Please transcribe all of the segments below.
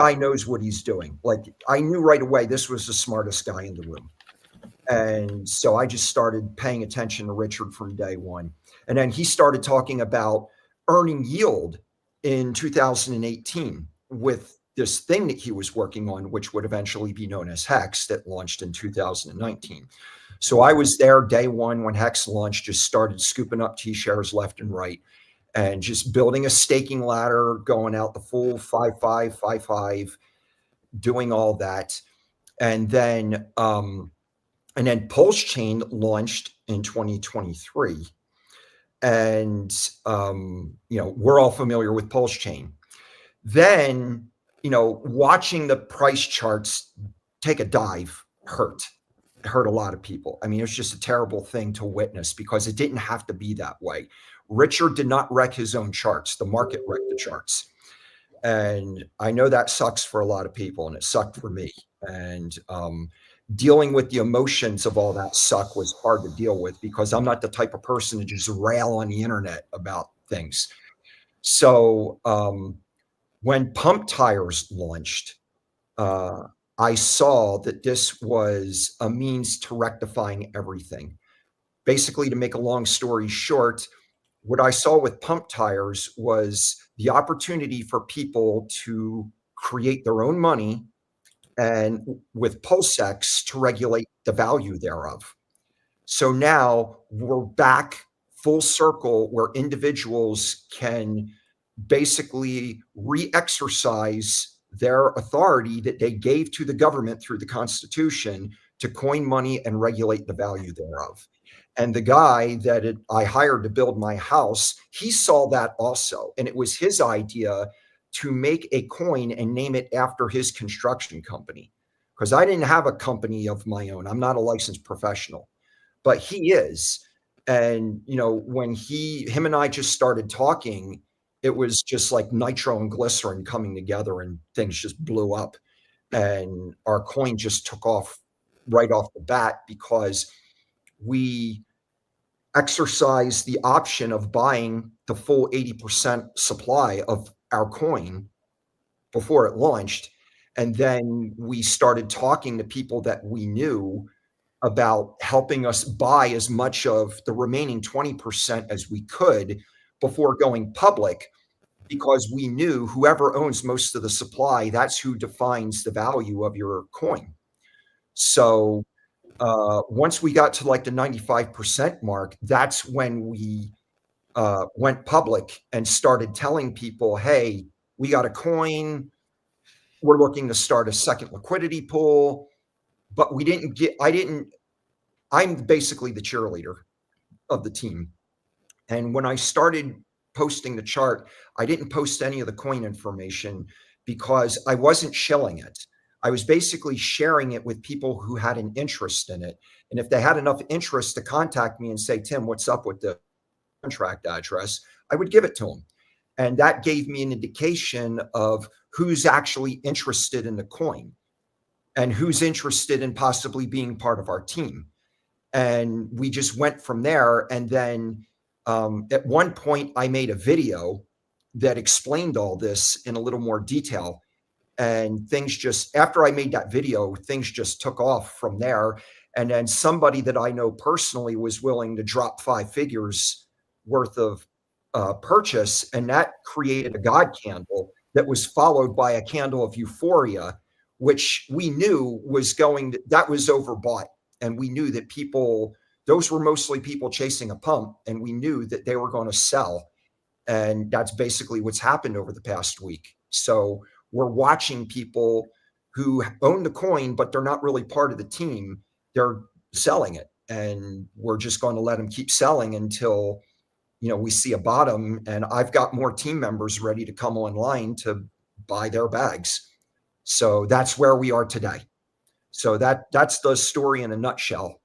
guy knows what he's doing. Like, I knew right away this was the smartest guy in the room. And so I just started paying attention to Richard from day one. And then he started talking about earning yield in 2018 with this thing that he was working on, which would eventually be known as Hex, that launched in 2019. So I was there day one when Hex launched, just started scooping up T-shares left and right, and just building a staking ladder, going out the full 5-5, 5-5, doing all that. And then Pulse Chain launched in 2023. And, we're all familiar with Pulse Chain. Then, watching the price charts take a dive hurt a lot of people. I mean, it was just a terrible thing to witness because it didn't have to be that way. Richard did not wreck his own charts. The market wrecked the charts. And I know that sucks for a lot of people, and it sucked for me. And dealing with the emotions of all that suck was hard to deal with because I'm not the type of person to just rail on the internet about things. So when Pump Tires launched, I saw that this was a means to rectifying everything. Basically, to make a long story short, what I saw with Pump Tires was the opportunity for people to create their own money, and with PulseX to regulate the value thereof. So now we're back full circle where individuals can basically re-exercise their authority that they gave to the government through the Constitution to coin money and regulate the value thereof. And the guy that I hired to build my house, he saw that also. And it was his idea to make a coin and name it after his construction company. Because I didn't have a company of my own. I'm not a licensed professional, but he is. And, when him and I just started talking, it was just like nitro and glycerin coming together, and things just blew up. And our coin just took off right off the bat because we exercised the option of buying the full 80% supply of our coin before it launched. And then we started talking to people that we knew about helping us buy as much of the remaining 20% as we could before going public, because we knew whoever owns most of the supply, that's who defines the value of your coin. So once we got to like the 95% mark, that's when we went public and started telling people, hey, we got a coin. We're looking to start a second liquidity pool. But I'm basically the cheerleader of the team. And when I started posting the chart, I didn't post any of the coin information because I wasn't shilling it. I was basically sharing it with people who had an interest in it. And if they had enough interest to contact me and say, Tim, what's up with the contract address, I would give it to them. And that gave me an indication of who's actually interested in the coin and who's interested in possibly being part of our team. And we just went from there. And then at one point, I made a video that explained all this in a little more detail. And after I made that video, things just took off from there. And then somebody that I know personally was willing to drop 5 figures worth of purchase. And that created a God candle that was followed by a candle of euphoria, which we knew that was overbought. And we knew that those were mostly people chasing a pump, and we knew that they were going to sell. And that's basically what's happened over the past week. So we're watching people who own the coin, but they're not really part of the team. They're selling it, and we're just going to let them keep selling until, we see a bottom. And I've got more team members ready to come online to buy their bags. So that's where we are today. So that's the story in a nutshell.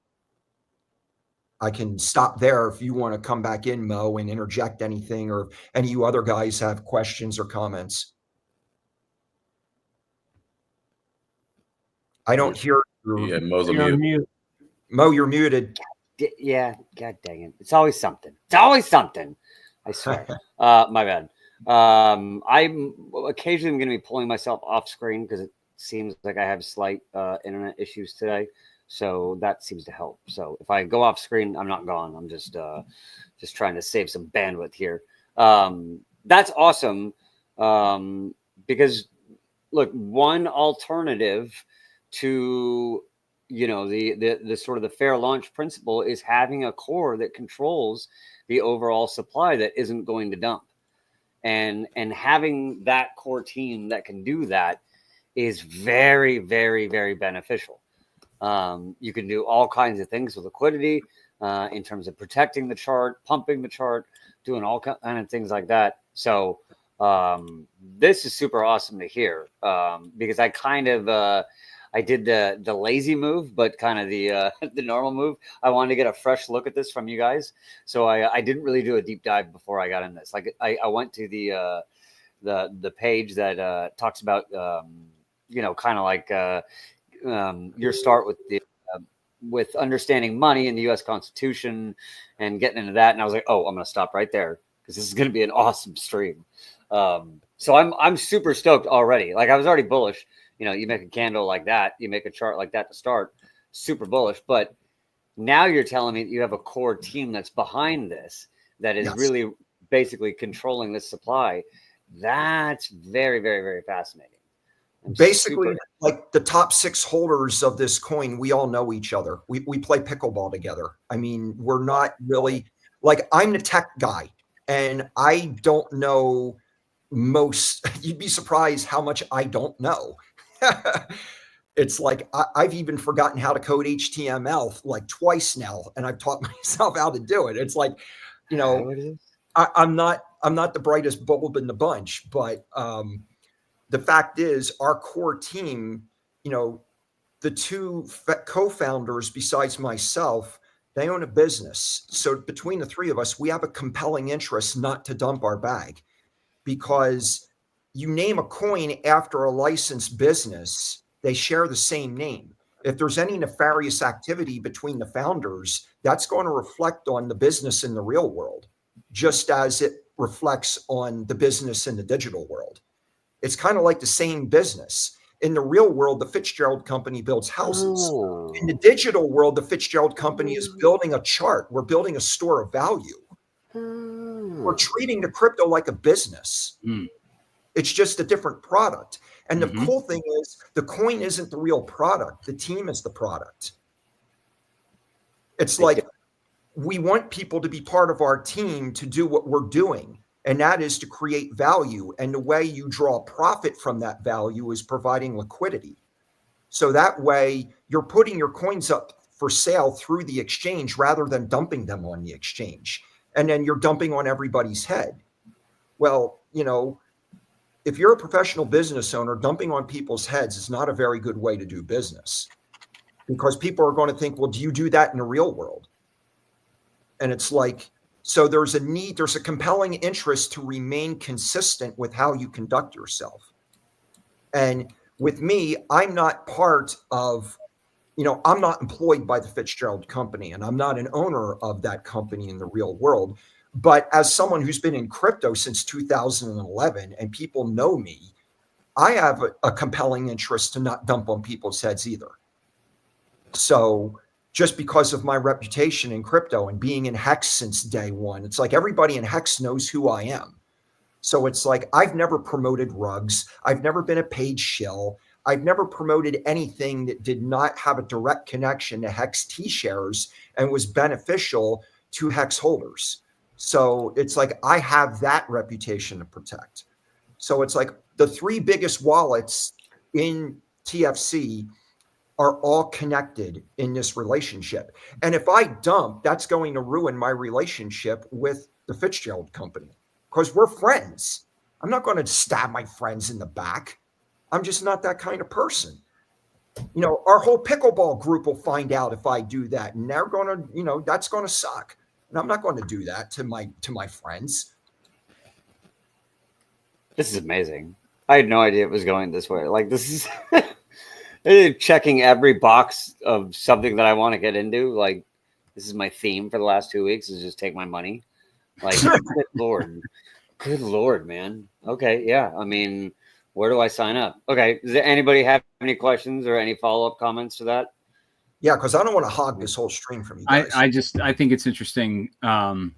I can stop there if you want to come back in, Mo, and interject anything, or any of you other guys have questions or comments. I don't hear you. Yeah, Mo's on mute. Mo, you're muted. Yeah, God dang it. It's always something. I swear. My bad. I'm occasionally going to be pulling myself off screen because it seems like I have slight internet issues today. So that seems to help. So if I go off screen, I'm not gone. I'm just trying to save some bandwidth here. That's awesome. Because look, one alternative to the sort of the fair launch principle is having a core that controls the overall supply that isn't going to dump. And having that core team that can do that is very, very, very beneficial. You can do all kinds of things with liquidity in terms of protecting the chart, pumping the chart, doing all kind of things like that. So this is super awesome to hear because I kind of I did the lazy move, but kind of the the normal move. I wanted to get a fresh look at this from you guys, so I didn't really do a deep dive before I got in this. Like I went to the page that talks about kind of like your start with the with understanding money in the U.S. Constitution and getting into that, and I was like, oh, I'm going to stop right there because this is going to be an awesome stream. So I'm super stoked already. Like I was already bullish. You make a candle like that, you make a chart like that to start, super bullish. But now you're telling me that you have a core team that's behind this, that is really basically controlling this supply. That's very, very, very fascinating. Basically, like the top 6 holders of this coin, we all know each other. We play pickleball together. I mean, we're not really like I'm the tech guy, and I don't know most. You'd be surprised how much I don't know. It's like I've even forgotten how to code HTML like twice now, and I've taught myself how to do it. It's like, I'm not the brightest bulb in the bunch, but the fact is, our core team, the 2 co-founders besides myself, they own a business. So between the 3 of us, we have a compelling interest not to dump our bag, because you name a coin after a licensed business, they share the same name. If there's any nefarious activity between the founders, that's going to reflect on the business in the real world, just as it reflects on the business in the digital world. It's kind of like the same business. In the real world, the Fitzgerald company builds houses. In the digital world, the Fitzgerald company is building a chart. We're building a store of value. We're treating the crypto like a business. It's just a different product. And the cool thing is, the coin isn't the real product. The team is the product. It's like we want people to be part of our team to do what we're doing. And that is to create value. And the way you draw profit from that value is providing liquidity. So that way you're putting your coins up for sale through the exchange rather than dumping them on the exchange. And then you're dumping on everybody's head. Well, if you're a professional business owner, dumping on people's heads is not a very good way to do business, because people are going to think, well, do you do that in the real world? And it's like, so there's a compelling interest to remain consistent with how you conduct yourself. And with me, I'm not part of, I'm not employed by the Fitzgerald company, and I'm not an owner of that company in the real world. But as someone who's been in crypto since 2011 and people know me, I have a compelling interest to not dump on people's heads either. So just because of my reputation in crypto and being in Hex since day one, it's like everybody in Hex knows who I am. So it's like I've never promoted rugs. I've never been a paid shill. I've never promoted anything that did not have a direct connection to Hex T-shares and was beneficial to Hex holders. So it's like I have that reputation to protect. So it's like the 3 biggest wallets in TFC are all connected in this relationship. And if I dump, that's going to ruin my relationship with the Fitzgerald company, because we're friends. I'm not going to stab my friends in the back. I'm just not that kind of person. Our whole pickleball group will find out if I do that, and they're going to, that's going to suck. And I'm not going to do that to my friends. This is amazing. I had no idea it was going this way. Like, this is checking every box of something that I want to get into. Like, this is my theme for the last 2 weeks, is just take my money. Like, Lord. Good Lord, man. Okay, yeah. I mean, where do I sign up? Okay, does anybody have any questions or any follow-up comments to that? Yeah, because I don't want to hog this whole stream from you guys. I think it's interesting to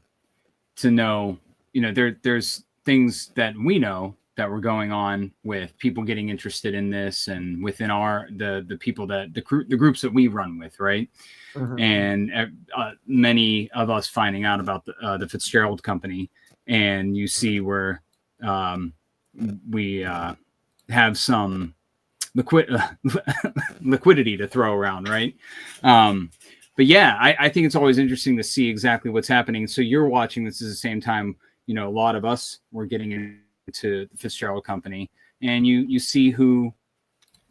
know, there's things that we know that were going on with people getting interested in this, and within the people that the groups that we run with, right? Mm-hmm. And many of us finding out about the Fitzgerald company, and you see where we have some liquidity to throw around, right? But yeah, I think it's always interesting to see exactly what's happening. So you're watching this at the same time, a lot of us were getting into the Fitzgerald company, and you see who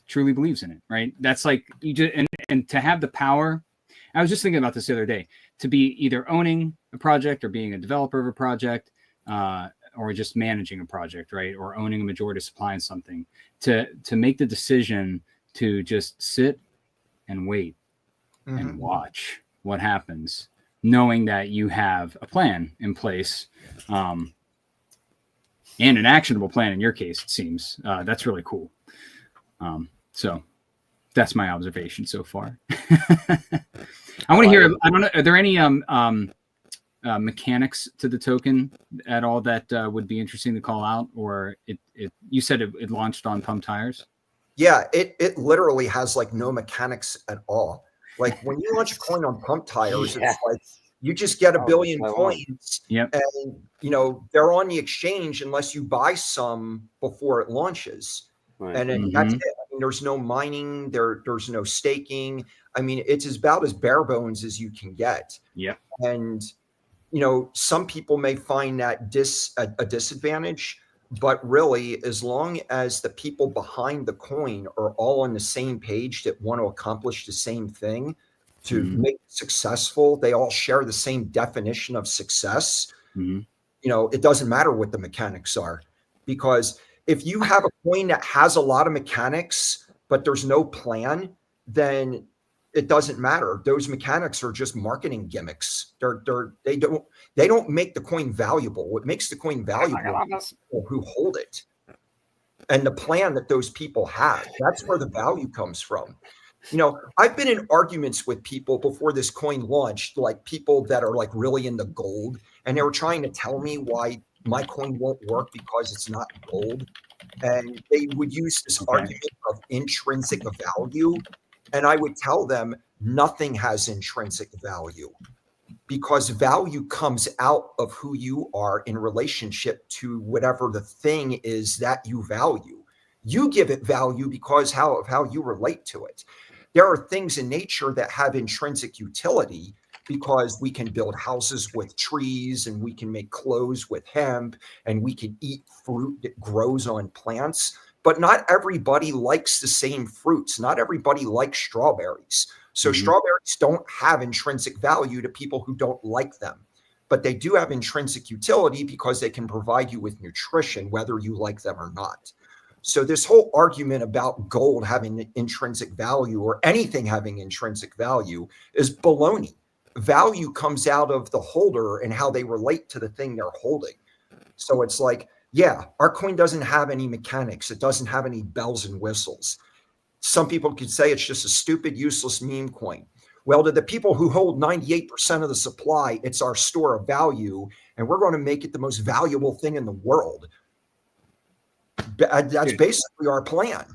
truly believes in it, right? That's like you just and to have the power. I was just thinking about this the other day, to be either owning a project or being a developer of a project, or just managing a project, right? Or owning a majority supply in something, to make the decision to just sit and wait and watch what happens, knowing that you have a plan in place, and an actionable plan in your case, it seems. That's really cool. So that's my observation so far. I want to hear, I don't know, are there any mechanics to the token at all that would be interesting to call out? Or you said it launched on pump tires? Yeah, it literally has like no mechanics at all. Like when you launch a coin on pump tires, it's like you just get a billion coins, and they're on the exchange unless you buy some before it launches. Right. And that's it. I mean, there's no mining, there's no staking. I mean, it's about as bare bones as you can get. Yeah. And some people may find that a disadvantage, but really, as long as the people behind the coin are all on the same page that want to accomplish the same thing to make it successful, they all share the same definition of success. It doesn't matter what the mechanics are, because if you have a coin that has a lot of mechanics, but there's no plan, then it doesn't matter. Those mechanics are just marketing gimmicks. They don't make the coin valuable. What makes the coin valuable is people who hold it and the plan that those people have. That's where the value comes from. I've been in arguments with people before this coin launched, like people that are like really into gold, and they were trying to tell me why my coin won't work because it's not gold. And they would use this argument of intrinsic value. And I would tell them nothing has intrinsic value, because value comes out of who you are in relationship to whatever the thing is that you value. You give it value because of how you relate to it. There are things in nature that have intrinsic utility, because we can build houses with trees, and we can make clothes with hemp, and we can eat fruit that grows on plants. But not everybody likes the same fruits. Not everybody likes strawberries. So strawberries don't have intrinsic value to people who don't like them. But they do have intrinsic utility because they can provide you with nutrition, whether you like them or not. So this whole argument about gold having intrinsic value or anything having intrinsic value is baloney. Value comes out of the holder and how they relate to the thing they're holding. So it's like, yeah, our coin doesn't have any mechanics. It doesn't have any bells and whistles. Some people could say it's just a stupid, useless meme coin. Well, to the people who hold 98% of the supply, it's our store of value, and we're going to make it the most valuable thing in the world. That's basically our plan.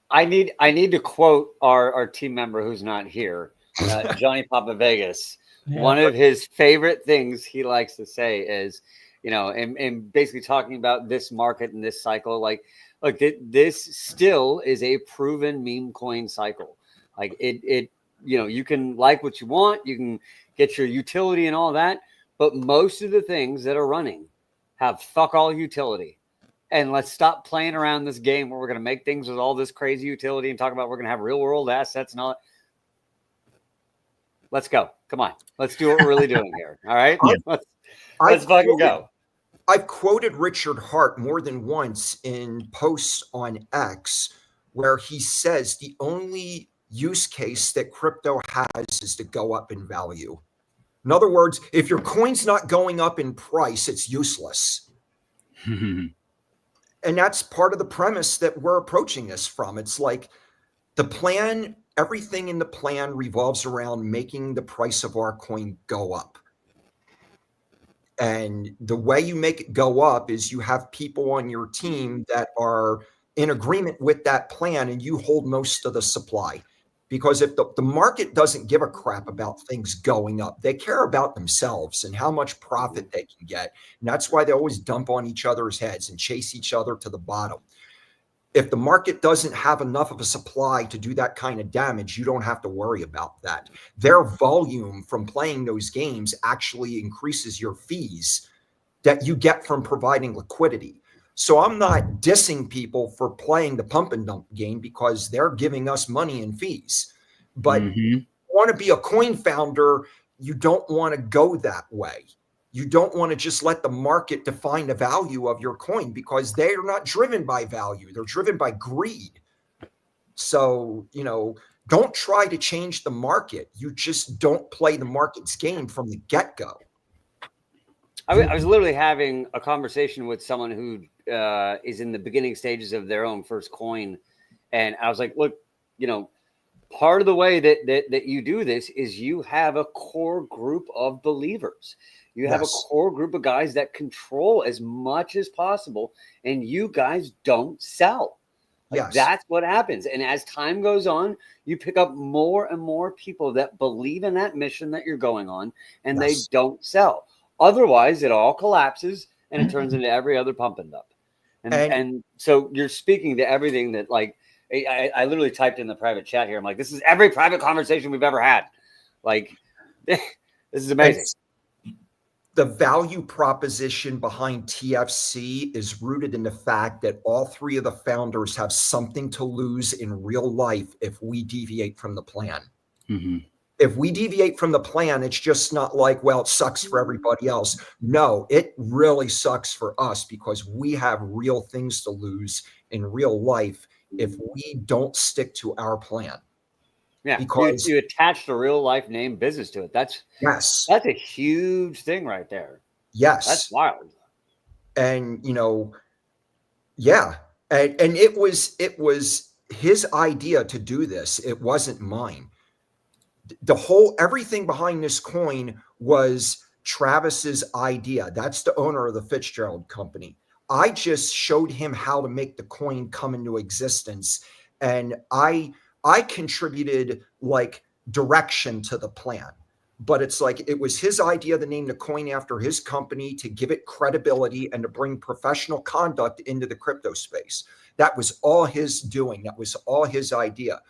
I need to quote our team member who's not here, Johnny Papa Vegas. Yeah. One of his favorite things he likes to say is, and basically talking about this market and this cycle, like this still is a proven meme coin cycle. Like it, you can like what you want, you can get your utility and all that, but most of the things that are running have fuck all utility. And let's stop playing around this game where we're going to make things with all this crazy utility and talk about we're going to have real world assets and all that. Let's go. Come on. Let's do what we're really doing here. All right. Let's fucking go. I've quoted Richard Hart more than once in posts on X where he says the only use case that crypto has is to go up in value. In other words, if your coin's not going up in price, it's useless. And that's part of the premise that we're approaching this from. It's like the plan, everything in the plan revolves around making the price of our coin go up. And the way you make it go up is you have people on your team that are in agreement with that plan, and you hold most of the supply. Because if the market doesn't give a crap about things going up, they care about themselves and how much profit they can get. And that's why they always dump on each other's heads and chase each other to the bottom. If the market doesn't have enough of a supply to do that kind of damage, you don't have to worry about that. Their volume from playing those games actually increases your fees that you get from providing liquidity. So I'm not dissing people for playing the pump and dump game because they're giving us money in fees. But if you want to be a coin founder, you don't want to go that way. You don't want to just let the market define the value of your coin, because they are not driven by value. They're driven by greed. So, don't try to change the market. You just don't play the market's game from the get-go. I was literally having a conversation with someone who is in the beginning stages of their own first coin. And I was like, look, part of the way that you do this is you have a core group of believers. You have a core group of guys that control as much as possible, and you guys don't sell. That's what happens. And as time goes on, you pick up more and more people that believe in that mission that you're going on, and they don't sell. Otherwise, it all collapses, and it turns into every other pump and dump. And so you're speaking to everything that, like, I literally typed in the private chat here. I'm like, this is every private conversation we've ever had. Like, this is amazing. The value proposition behind TFC is rooted in the fact that all three of the founders have something to lose in real life if we deviate from the plan. If we deviate from the plan, it's just not like, well, it sucks for everybody else. No, it really sucks for us because we have real things to lose in real life if we don't stick to our plan. Yeah, because you attached a real life name business to it. That's a huge thing right there. Yes, that's wild. And and it was his idea to do this. It wasn't mine. Everything behind this coin was Travis's idea. That's the owner of the Fitzgerald company. I just showed him how to make the coin come into existence, and I contributed like direction to the plan. But it's like it was his idea to name the coin after his company, to give it credibility and to bring professional conduct into the crypto space. That was all his doing. That was all his idea.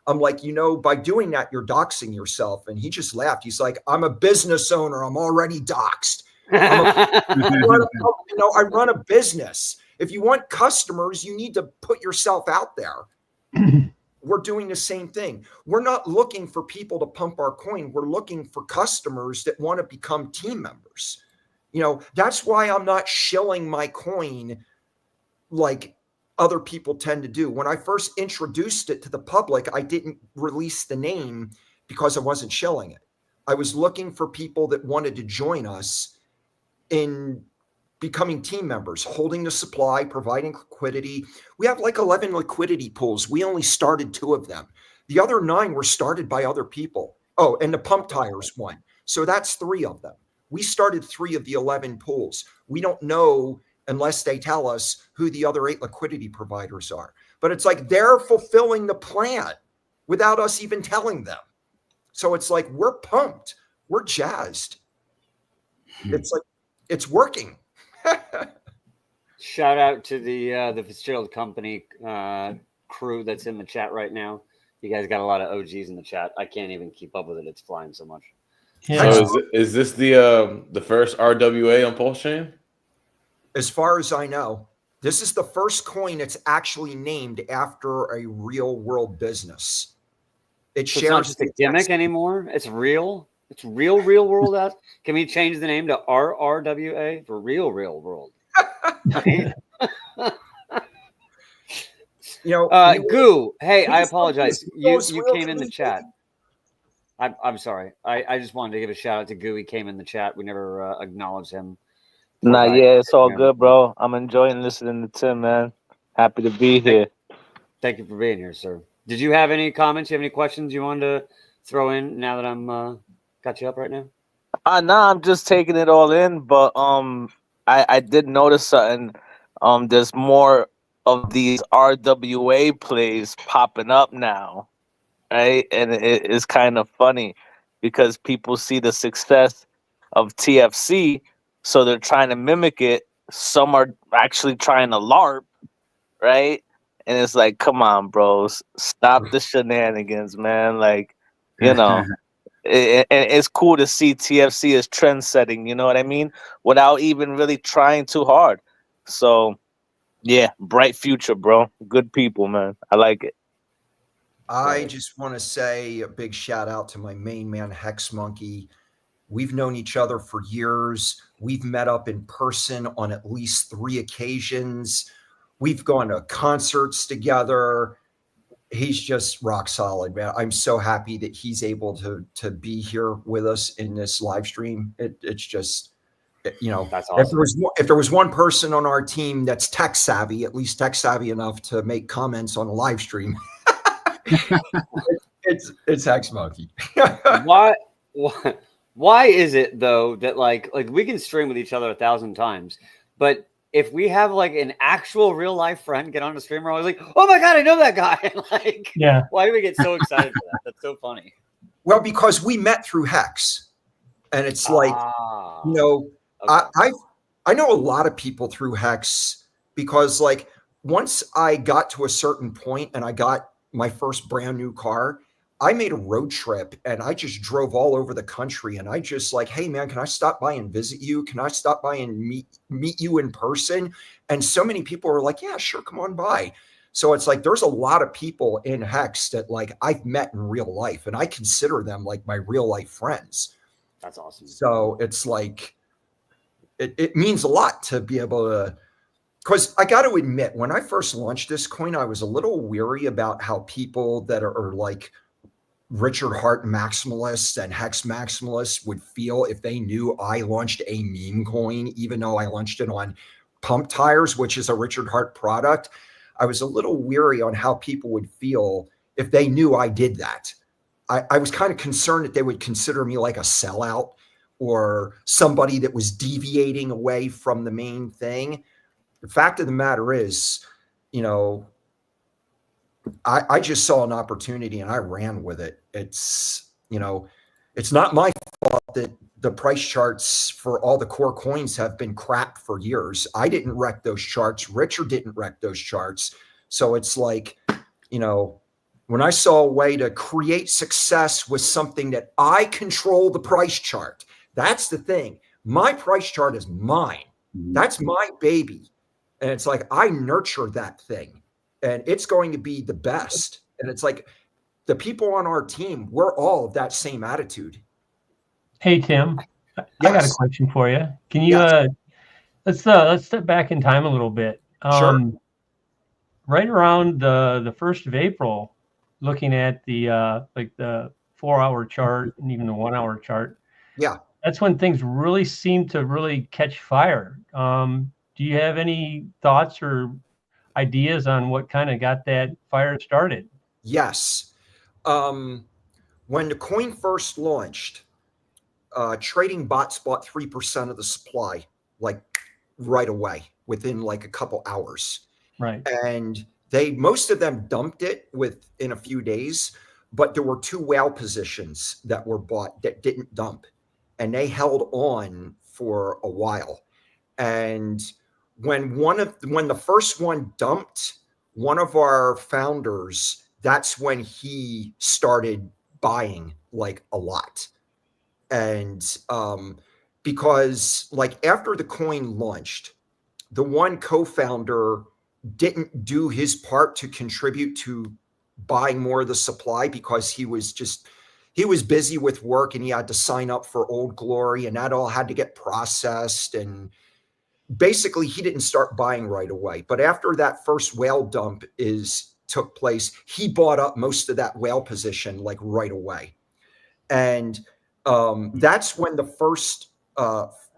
I'm like, by doing that, you're doxing yourself. And he just laughed. He's like, I'm a business owner. I'm already doxed. I run a business. If you want customers, you need to put yourself out there. We're doing the same thing. We're not looking for people to pump our coin. We're looking for customers that want to become team members. That's why I'm not shilling my coin like other people tend to do. When I first introduced it to the public, I didn't release the name because I wasn't shilling it. I was looking for people that wanted to join us in becoming team members, holding the supply, providing liquidity. We have like 11 liquidity pools. We only started 2 of them. The other 9 were started by other people. Oh, and the pump tires one. So that's 3 of them. We started 3 of the 11 pools. We don't know unless they tell us who the other 8 liquidity providers are. But it's like they're fulfilling the plan without us even telling them. So it's like we're pumped. We're jazzed. It's like it's working. Shout out to the Fitzgerald company crew that's in the chat right now. You guys got a lot of OGs in the chat. I can't even keep up with it. It's flying so much. Yeah. So is this the first RWA on Pulse Chain? As far as I know, this is the first coin that's actually named after a real world business. It so shares it's not just a gimmick anymore. It's real. It's real world out. Can we change the name to RRWA for real world? Goo. Hey, I apologize. You came in the chat. I'm sorry. I just wanted to give a shout out to Goo. He came in the chat. We never acknowledged him. Poor Nah, guy. yeah, it's all good, bro. I'm enjoying listening to Tim, man. Happy to be here. Thank you for being here, sir. Did you have any comments? You have any questions you wanted to throw in now that I'm got you up right now? Nah, I'm just taking it all in, but I did notice something. There's more of these RWA plays popping up now, right? And it's kind of funny because people see the success of TFC, so they're trying to mimic it. Some are actually trying to LARP, right? And it's like, come on, bros, stop the shenanigans, man. Like, you know, and it's cool to see TFC as trend setting, you know what I mean? Without even really trying too hard. So, yeah, bright future, bro. Good people, man. I like it. I just want to say a big shout out to my main man, Hex Monkey. We've known each other for years. We've met up in person on at least 3 occasions. We've gone to concerts together. He's just rock solid, man. I'm so happy that he's able to be here with us in this live stream. It's just, you know, That's awesome. if there was one person on our team that's tech savvy, at least tech savvy enough to make comments on a live stream, it's Hex Monkey. Why is it though that like we can stream with each other 1,000 times, but if we have like an actual real life friend get on the stream, we're always like, oh my god, I know that guy. Like, Yeah. Why do we get so excited for that? That's so funny. Well, because we met through Hex, and it's like, you know, okay. I know a lot of people through Hex because like once I got to a certain point and I got my first brand new car, I made a road trip and I just drove all over the country, and I just like, hey man, can I stop by and visit you? Can I stop by and meet you in person? And so many people are like, yeah, sure, come on by. So it's like there's a lot of people in Hex that like I've met in real life, and I consider them like my real life friends. That's awesome. So it's like it means a lot to be able to, because I got to admit, when I first launched this coin, I was a little weary about how people that are like Richard Hart maximalists and Hex maximalists would feel if they knew I launched a meme coin, even though I launched it on Pump Tires, which is a Richard Hart product. I was a little weary on how people would feel if they knew I did that. I was kind of concerned that they would consider me like a sellout or somebody that was deviating away from the main thing. The fact of the matter is, you know, I just saw an opportunity and I ran with it. It's, you know, it's not my fault that the price charts for all the core coins have been crap for years. I didn't wreck those charts. Richard didn't wreck those charts. So it's like, you know, when I saw a way to create success with something that I control the price chart, that's the thing. My price chart is mine. That's my baby. And it's like, I nurture that thing and it's going to be the best. And it's like the people on our team, we're all of that same attitude. Hey, Tim, I got a question for you. Can you, let's step back in time a little bit. Sure. Right around the 1st of April, looking at the like the 4-hour chart and even the 1-hour chart. Yeah. That's when things really seem to really catch fire. Do you have any thoughts or ideas on what kind of got that fire started? Yes. When the coin first launched, trading bots bought 3% of the supply, like right away within like a couple hours. Right. And most of them dumped it within a few days, but there were 2 whale positions that were bought that didn't dump, and they held on for a while. And when the first one dumped, one of our founders, that's when he started buying like a lot. And because like after the coin launched, the one co-founder didn't do his part to contribute to buying more of the supply because he was busy with work and he had to sign up for Old Glory and that all had to get processed. And basically he didn't start buying right away. But after that first whale dump took place, he bought up most of that whale position like right away. And that's when the first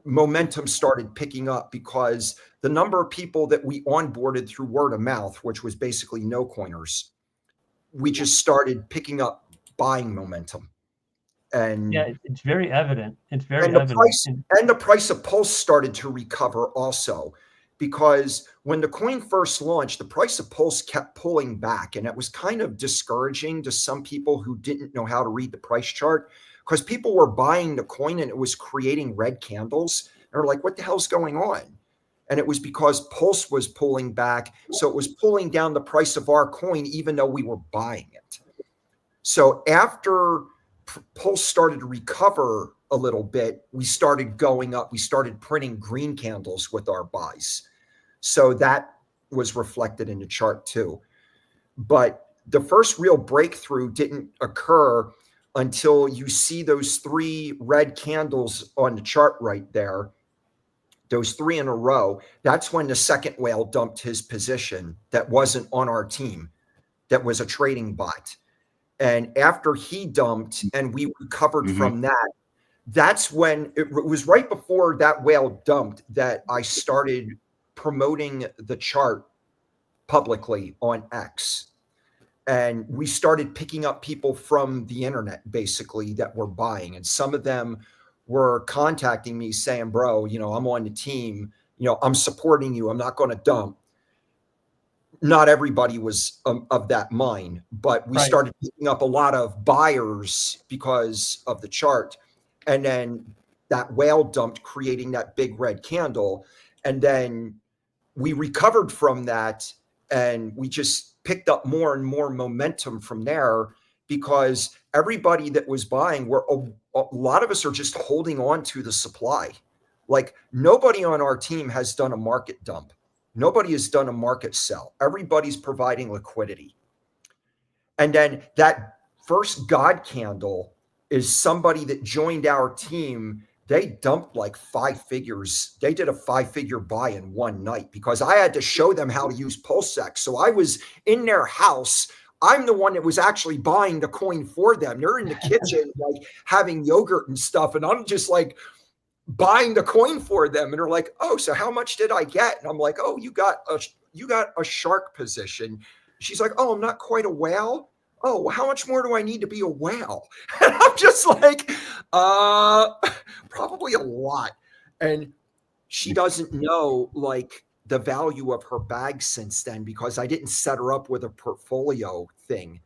momentum started picking up because the number of people that we onboarded through word of mouth, which was basically no coiners, we just started picking up buying momentum. And Yeah, it's very evident. It's very and the evident. price and the price of Pulse started to recover also, because when the coin first launched, the price of Pulse kept pulling back, and it was kind of discouraging to some people who didn't know how to read the price chart, because people were buying the coin and it was creating red candles. They're like, what the hell's going on? And it was because Pulse was pulling back. So it was pulling down the price of our coin, even though we were buying it. So after Pulse started to recover a little bit, we started going up. We started printing green candles with our buys. So that was reflected in the chart too. But the first real breakthrough didn't occur until you see those 3 red candles on the chart right there, those 3 in a row. That's when the second whale dumped his position that wasn't on our team, that was a trading bot. And after he dumped and we recovered from that, that's when it was right before that whale dumped that I started promoting the chart publicly on X. And we started picking up people from the internet, basically, that were buying. And some of them were contacting me saying, bro, I'm on the team, I'm supporting you, I'm not going to dump. Not everybody was of that mind, but we started picking up a lot of buyers because of the chart. And then that whale dumped, creating that big red candle. And then we recovered from that, and we just picked up more and more momentum from there, because everybody that was buying, a lot of us are just holding on to the supply. Like, nobody on our team has done a market dump. Nobody has done a market sell. Everybody's providing liquidity. And then that first God candle is somebody that joined our team. They dumped like 5 figures. They did a 5-figure buy in one night, because I had to show them how to use PulseX. So I was in their house. I'm the one that was actually buying the coin for them. They're in the kitchen, like having yogurt and stuff. And I'm just like buying the coin for them. And they're like, oh, so how much did I get? And I'm like, oh, you got a shark position. She's like, oh, I'm not quite a whale. Oh, well, how much more do I need to be a whale? And I'm just like, probably a lot. And she doesn't know like the value of her bag since then, because I didn't set her up with a portfolio thing.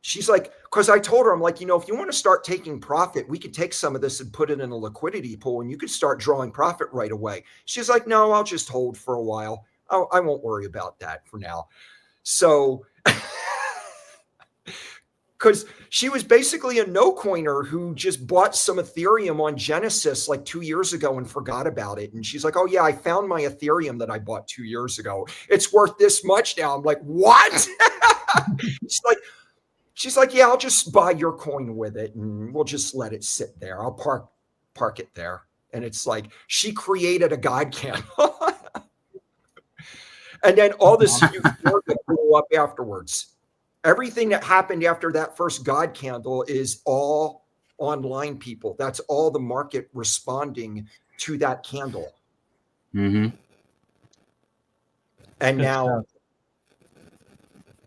She's like, because I told her, I'm like, if you want to start taking profit, we could take some of this and put it in a liquidity pool, and you could start drawing profit right away. She's like, no, I'll just hold for a while. I won't worry about that for now. So, because she was basically a no coiner who just bought some Ethereum on Genesis like 2 years ago and forgot about it. And she's like, oh yeah, I found my Ethereum that I bought 2 years ago. It's worth this much now. I'm like, what? She's like, yeah, I'll just buy your coin with it, and we'll just let it sit there. I'll park it there. And it's like, she created a God candle. And then all this euphoria blew up afterwards. Everything that happened after that first God candle is all online people. That's all the market responding to that candle. Mm-hmm. And now,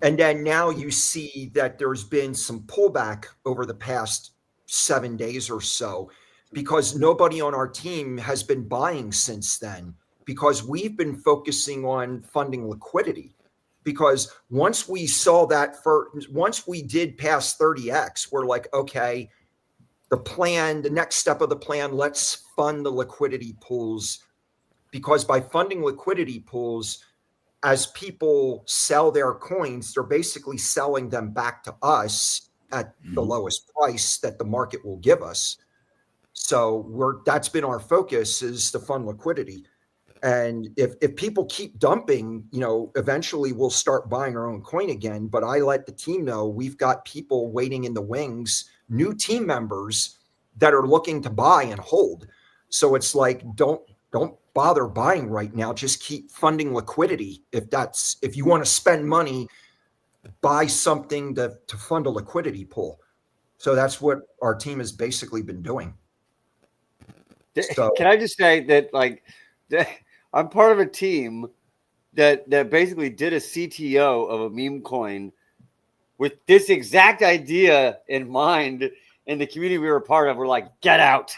and then now you see that there's been some pullback over the past 7 days or so, because nobody on our team has been buying since then, because we've been focusing on funding liquidity. Because once we saw that, once we did pass 30X, we're like, okay, the next step of the plan, let's fund the liquidity pools. Because by funding liquidity pools, as people sell their coins, they're basically selling them back to us at the lowest price that the market will give us. So that's been our focus, is to fund liquidity. And if people keep dumping, eventually we'll start buying our own coin again. But I let the team know we've got people waiting in the wings, new team members that are looking to buy and hold. So it's like, don't bother buying right now. Just keep funding liquidity. If you want to spend money, buy something to fund a liquidity pool. So that's what our team has basically been doing. So Can I just say that, like, I'm part of a team that basically did a CTO of a meme coin with this exact idea in mind. And the community we were a part of, we're like, get out.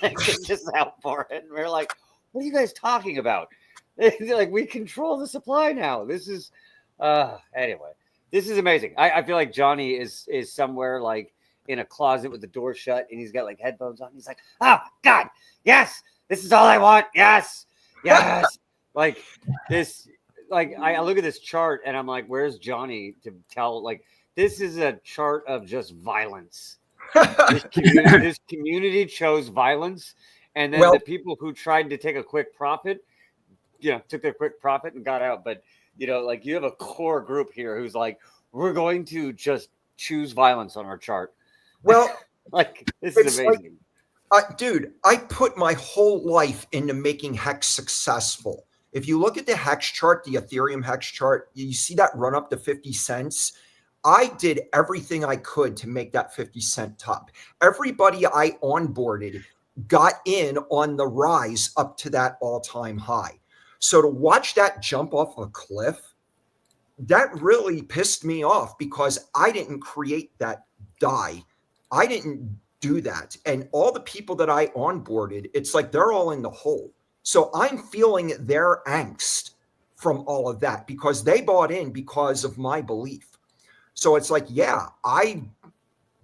Like, kicked us out for it. And we're like, what are you guys talking about? They're like, we control the supply now. This is anyway. This is amazing. I feel like Johnny is somewhere like in a closet with the door shut, and he's got like headphones on. He's like, oh God, yes, this is all I want. Yes, yes. Like this, like I look at this chart and I'm like, where's Johnny to tell? Like, this is a chart of just violence. This community chose violence, and then the people who tried to take a quick profit, took their quick profit and got out. But like, you have a core group here who's like, we're going to just choose violence on our chart. Well, like, this is amazing. Dude, I put my whole life into making Hex successful. If you look at the Hex chart, the Ethereum Hex chart, you see that run up to 50 cents. I did everything I could to make that 50-cent top. Everybody I onboarded got in on the rise up to that all-time high. So to watch that jump off a cliff, that really pissed me off because I didn't create that die. I didn't do that. And all the people that I onboarded, it's like they're all in the hole. So I'm feeling their angst from all of that because they bought in because of my belief. So it's like, yeah, I've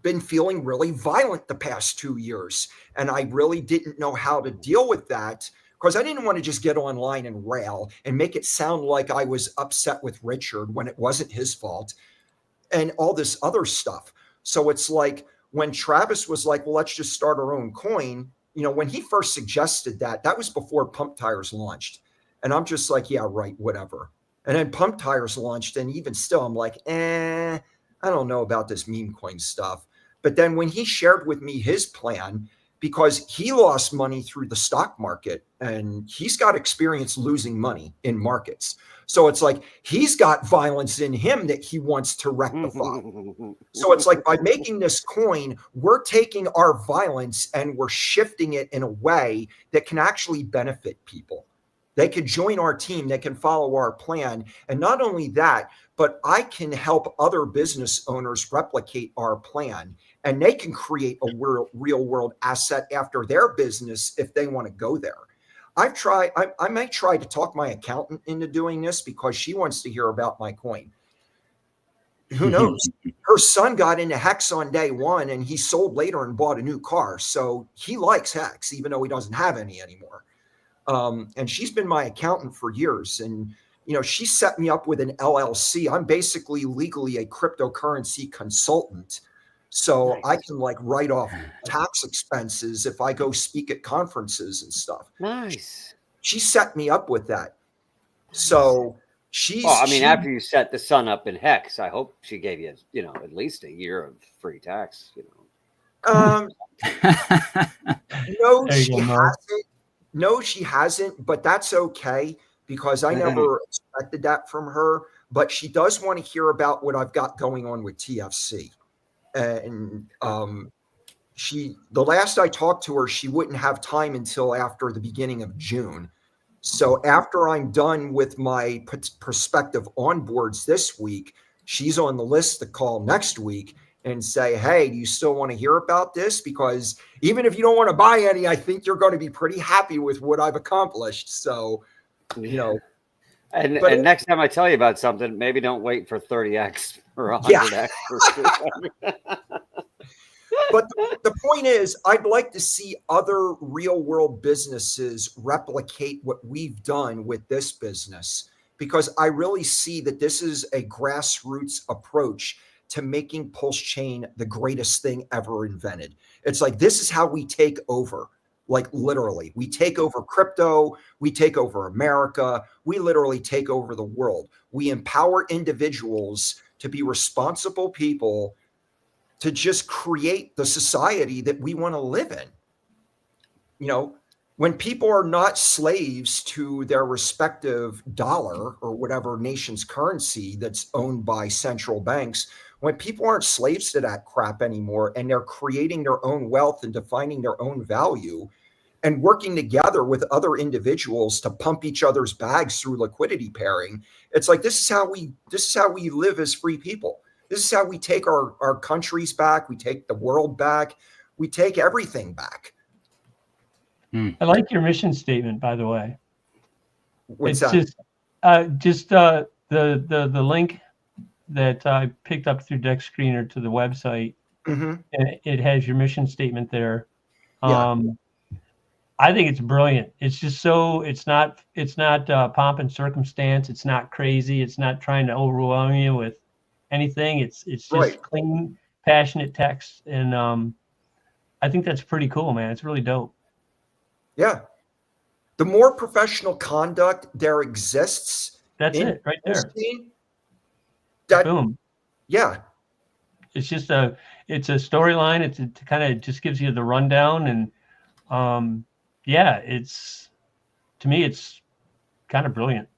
been feeling really violent the past 2 years, and I really didn't know how to deal with that because I didn't want to just get online and rail and make it sound like I was upset with Richard when it wasn't his fault and all this other stuff. So it's like when Travis was like, well, let's just start our own coin. When he first suggested that was before Pump Tires launched. And I'm just like, yeah, right, whatever. And then Pump Tires launched, and even still, I'm like, I don't know about this meme coin stuff. But then when he shared with me his plan, because he lost money through the stock market, and he's got experience losing money in markets. So it's like he's got violence in him that he wants to rectify. So it's like by making this coin, we're taking our violence and we're shifting it in a way that can actually benefit people. They can join our team. They can follow our plan. And not only that, but I can help other business owners replicate our plan. And they can create a real world asset after their business if they want to go there. I may try to talk my accountant into doing this because she wants to hear about my coin. Who knows? Her son got into Hex on day one, and he sold later and bought a new car. So he likes Hex, even though he doesn't have any anymore. And she's been my accountant for years. And, she set me up with an LLC. I'm basically legally a cryptocurrency consultant. So nice. I can write off tax expenses if I go speak at conferences and stuff. Nice. She set me up with that. So after you set the son up in Hex, I hope she gave you, at least a year of free tax, No, she hasn't. No, she hasn't, but that's okay because I never expected that from her. But she does want to hear about what I've got going on with TFC. And the last I talked to her, she wouldn't have time until after the beginning of June. So after I'm done with my prospective onboards this week, she's on the list to call next week and say, hey, do you still want to hear about this? Because even if you don't want to buy any, I think you're going to be pretty happy with what I've accomplished. So, And next time I tell you about something, maybe don't wait for 30x or 100x. Yeah. But the point is, I'd like to see other real world businesses replicate what we've done with this business, because I really see that this is a grassroots approach to making Pulse Chain the greatest thing ever invented. It's like, this is how we take over. Like literally, we take over crypto, we take over America, we literally take over the world. We empower individuals to be responsible people to just create the society that we want to live in. When people are not slaves to their respective dollar or whatever nation's currency that's owned by central banks, when people aren't slaves to that crap anymore and they're creating their own wealth and defining their own value, and working together with other individuals to pump each other's bags through liquidity pairing. It's like, this is how we live as free people. This is how we take our countries back. We take the world back. We take everything back. I like your mission statement, by the way. What's it's that? just the link that I picked up through Deck Screener to the website. Mhm. And it has your mission statement there. Yeah. I think it's brilliant. It's just so it's not pomp and circumstance. It's not crazy. It's not trying to overwhelm you with anything. It's just Right. clean, passionate text, and I think that's pretty cool, man. It's really dope. Yeah. The more professional conduct there exists, That's in it right this there. scene, that, Boom. yeah, It's just it's a storyline. It kind of just gives you the rundown, and yeah, to me it's kind of brilliant.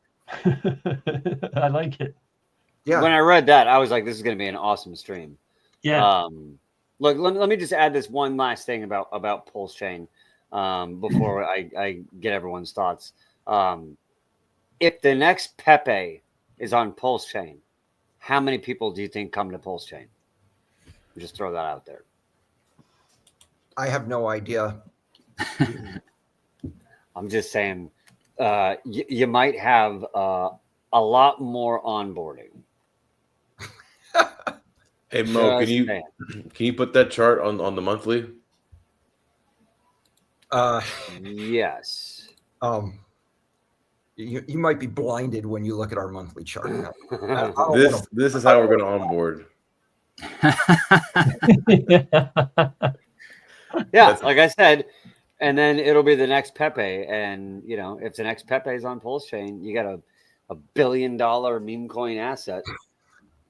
I like it. yeah. When I read that, I was like, this is going to be an awesome stream. Yeah. Look, let me just add this one last thing about Pulse Chain before I get everyone's thoughts. If the next Pepe is on Pulse Chain, how many people do you think come to Pulse Chain? Just throw that out there. I have no idea. I'm just saying, you might have a lot more onboarding. Hey Mo, Just can saying. you put that chart on the monthly? Yes. You might be blinded when you look at our monthly chart. This is how we're going to onboard. Yeah, like I said, and then it'll be the next Pepe, and if the next Pepe is on Pulse Chain, you got a $1 billion meme coin asset.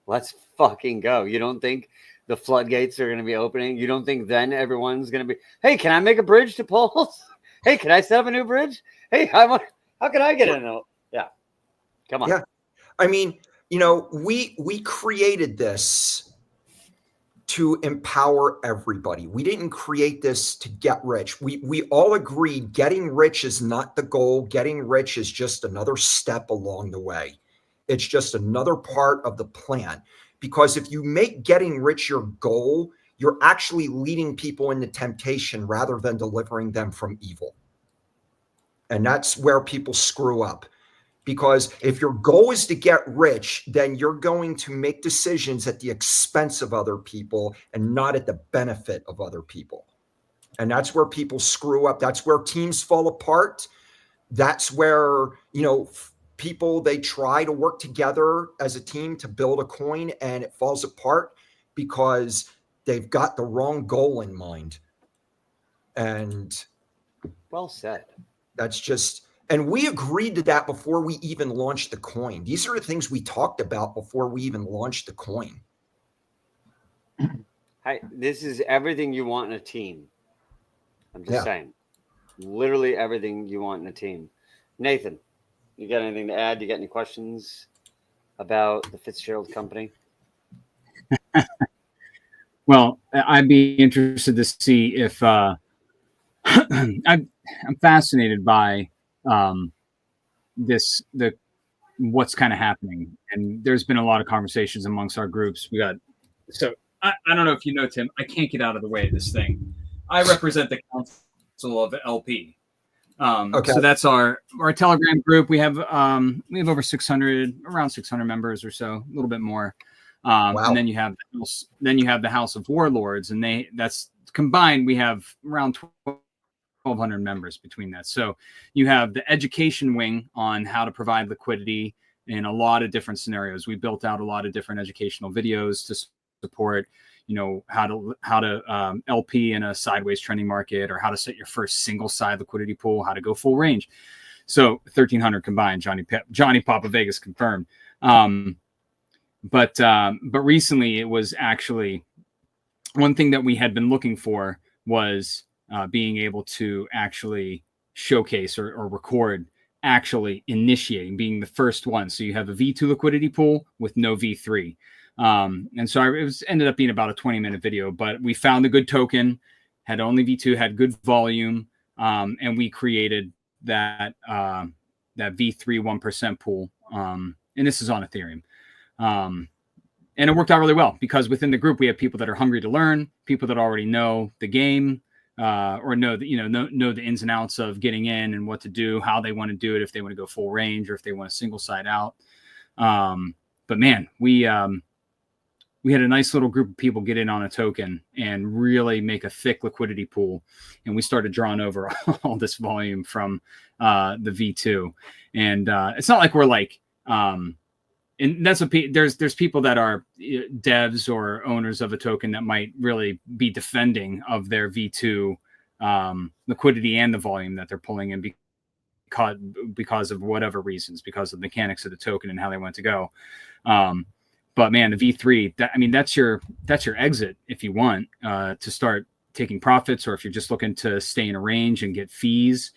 Let's fucking go. You don't think the floodgates are going to be opening? You don't think then everyone's going to be, hey, can I make a bridge to Pulse? Hey, can I set up a new bridge? Hey, how can I get in? Yeah, come on. Yeah, I mean, we created this to empower everybody. We didn't create this to get rich. We all agreed getting rich is not the goal. Getting rich is just another step along the way. It's just another part of the plan. Because if you make getting rich your goal, you're actually leading people into temptation rather than delivering them from evil. And that's where people screw up. Because if your goal is to get rich, then you're going to make decisions at the expense of other people and not at the benefit of other people. And that's where people screw up. That's where teams fall apart. That's where, people, they try to work together as a team to build a coin and it falls apart because they've got the wrong goal in mind. And well said. That's just, and we agreed to that before we even launched the coin. These are the things we talked about before we even launched the coin. This is everything you want in a team. I'm just saying, literally everything you want in a team. Nathan, you got anything to add? You got any questions about the Fitzgerald company? Well, I'd be interested to see if I'm fascinated by what's kind of happening, and there's been a lot of conversations amongst our groups. I don't know if you know, Tim, I can't get out of the way of this thing. I represent the Council of LP. Okay. So that's our Telegram group. We have over 600, around 600 members or so, a little bit more. Wow. And then you have the House of Warlords, and that's combined. We have around 1,200 members between that. So you have the education wing on how to provide liquidity in a lot of different scenarios. We built out a lot of different educational videos to support, how to LP in a sideways trending market, or how to set your first single side liquidity pool, how to go full range. So 1,300 combined. Johnny Papa Vegas confirmed. But recently it was actually one thing that we had been looking for was being able to actually showcase or record actually initiating, being the first one. So you have a V2 liquidity pool with no V3. And so it ended up being about a 20-minute video, but we found a good token, had only V2, had good volume, and we created that V3 1% pool, and this is on Ethereum. And it worked out really well because within the group we have people that are hungry to learn, people that already know the game, or know the ins and outs of getting in and what to do, how they want to do it, if they want to go full range or if they want a single side out. But man, we had a nice little group of people get in on a token and really make a thick liquidity pool, and we started drawing over all this volume from the V2. And it's not like we're like, and that's what there's people that are devs or owners of a token that might really be defending of their V2 liquidity and the volume that they're pulling in because of whatever reasons, because of the mechanics of the token and how they want to go. But man, the V3, that's your exit if you want to start taking profits, or if you're just looking to stay in a range and get fees,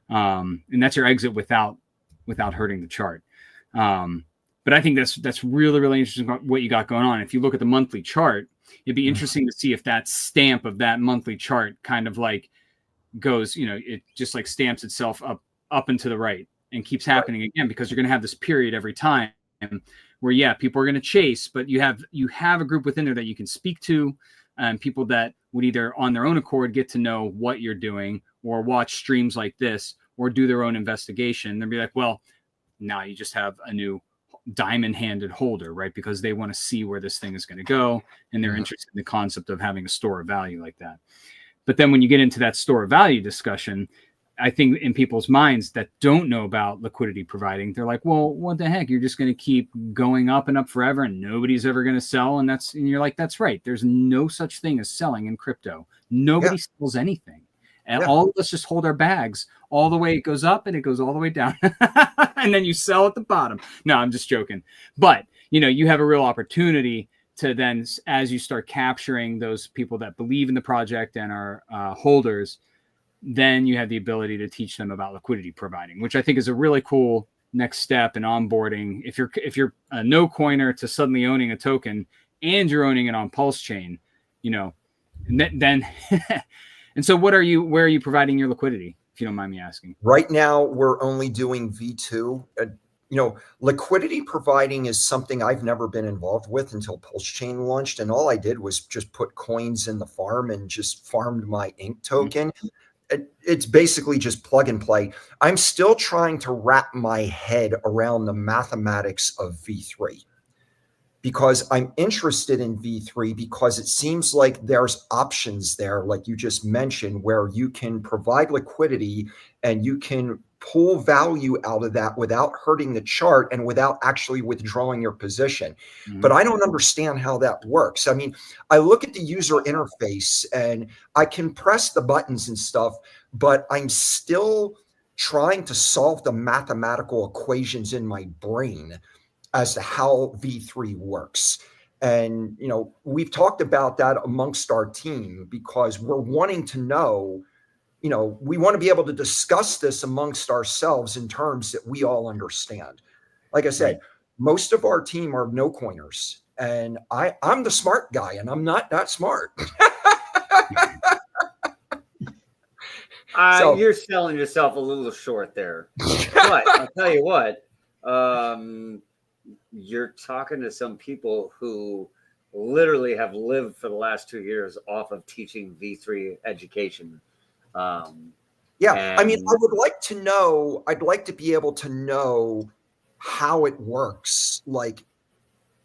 and that's your exit without hurting the chart. But I think that's really, really interesting what you got going on. If you look at the monthly chart, it'd be interesting to see if that stamp of that monthly chart kind of like goes, it just like stamps itself up and to the right and keeps happening again, because you're going to have this period every time where, people are going to chase, but you have a group within there that you can speak to, and people that would either on their own accord get to know what you're doing, or watch streams like this, or do their own investigation. They'll be like, well, now you just have a new diamond-handed holder, right? Because they want to see where this thing is going to go, and they're interested in the concept of having a store of value like that. But then when you get into that store of value discussion, I think in people's minds that don't know about liquidity providing, they're like, well, what the heck? You're just going to keep going up and up forever and nobody's ever going to sell. And you're like, that's right. There's no such thing as selling in crypto. Nobody sells anything. And all of us just hold our bags all the way. It goes up and it goes all the way down. And then you sell at the bottom. No, I'm just joking. But, you have a real opportunity to then, as you start capturing those people that believe in the project and are holders, then you have the ability to teach them about liquidity providing, which I think is a really cool next step in onboarding. If you're a no coiner to suddenly owning a token and you're owning it on Pulse Chain, and then and so where are you providing your liquidity, if you don't mind me asking? Right now, we're only doing V2. Liquidity providing is something I've never been involved with until Pulse Chain launched. And all I did was just put coins in the farm and just farmed my ink token. It's basically just plug and play. I'm still trying to wrap my head around the mathematics of V3, because I'm interested in V3 because it seems like there's options there, like you just mentioned, where you can provide liquidity and you can pull value out of that without hurting the chart and without actually withdrawing your position. But I don't understand how that works. I mean, I look at the user interface and I can press the buttons and stuff, but I'm still trying to solve the mathematical equations in my brain as to how V3 works. And, we've talked about that amongst our team because we're wanting to know, we want to be able to discuss this amongst ourselves in terms that we all understand. Like I said, most of our team are no coiners, and I'm the smart guy, and I'm not that smart. So, you're selling yourself a little short there. But I'll tell you what, you're talking to some people who literally have lived for the last 2 years off of teaching V3 education. I mean, I would like to know, I'd like to be able to know how it works, like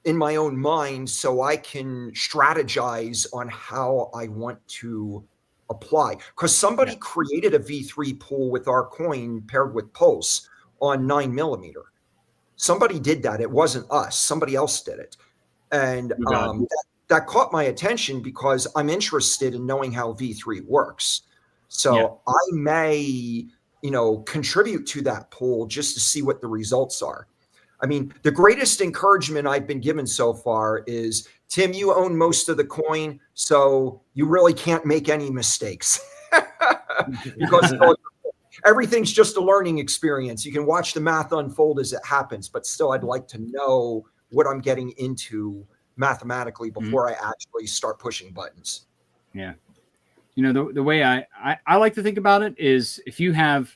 in my own mind, so I can strategize on how I want to apply. Because somebody created a V3 pool with our coin paired with Pulse on 9mm. Somebody did that. It wasn't us. Somebody else did it. And that caught my attention because I'm interested in knowing how V3 works. So I may, contribute to that pool just to see what the results are. I mean, the greatest encouragement I've been given so far is, Tim, you own most of the coin, so you really can't make any mistakes because everything's just a learning experience. You can watch the math unfold as it happens, but still I'd like to know what I'm getting into mathematically before I actually start pushing buttons. Yeah. You know, the way I like to think about it is if you have,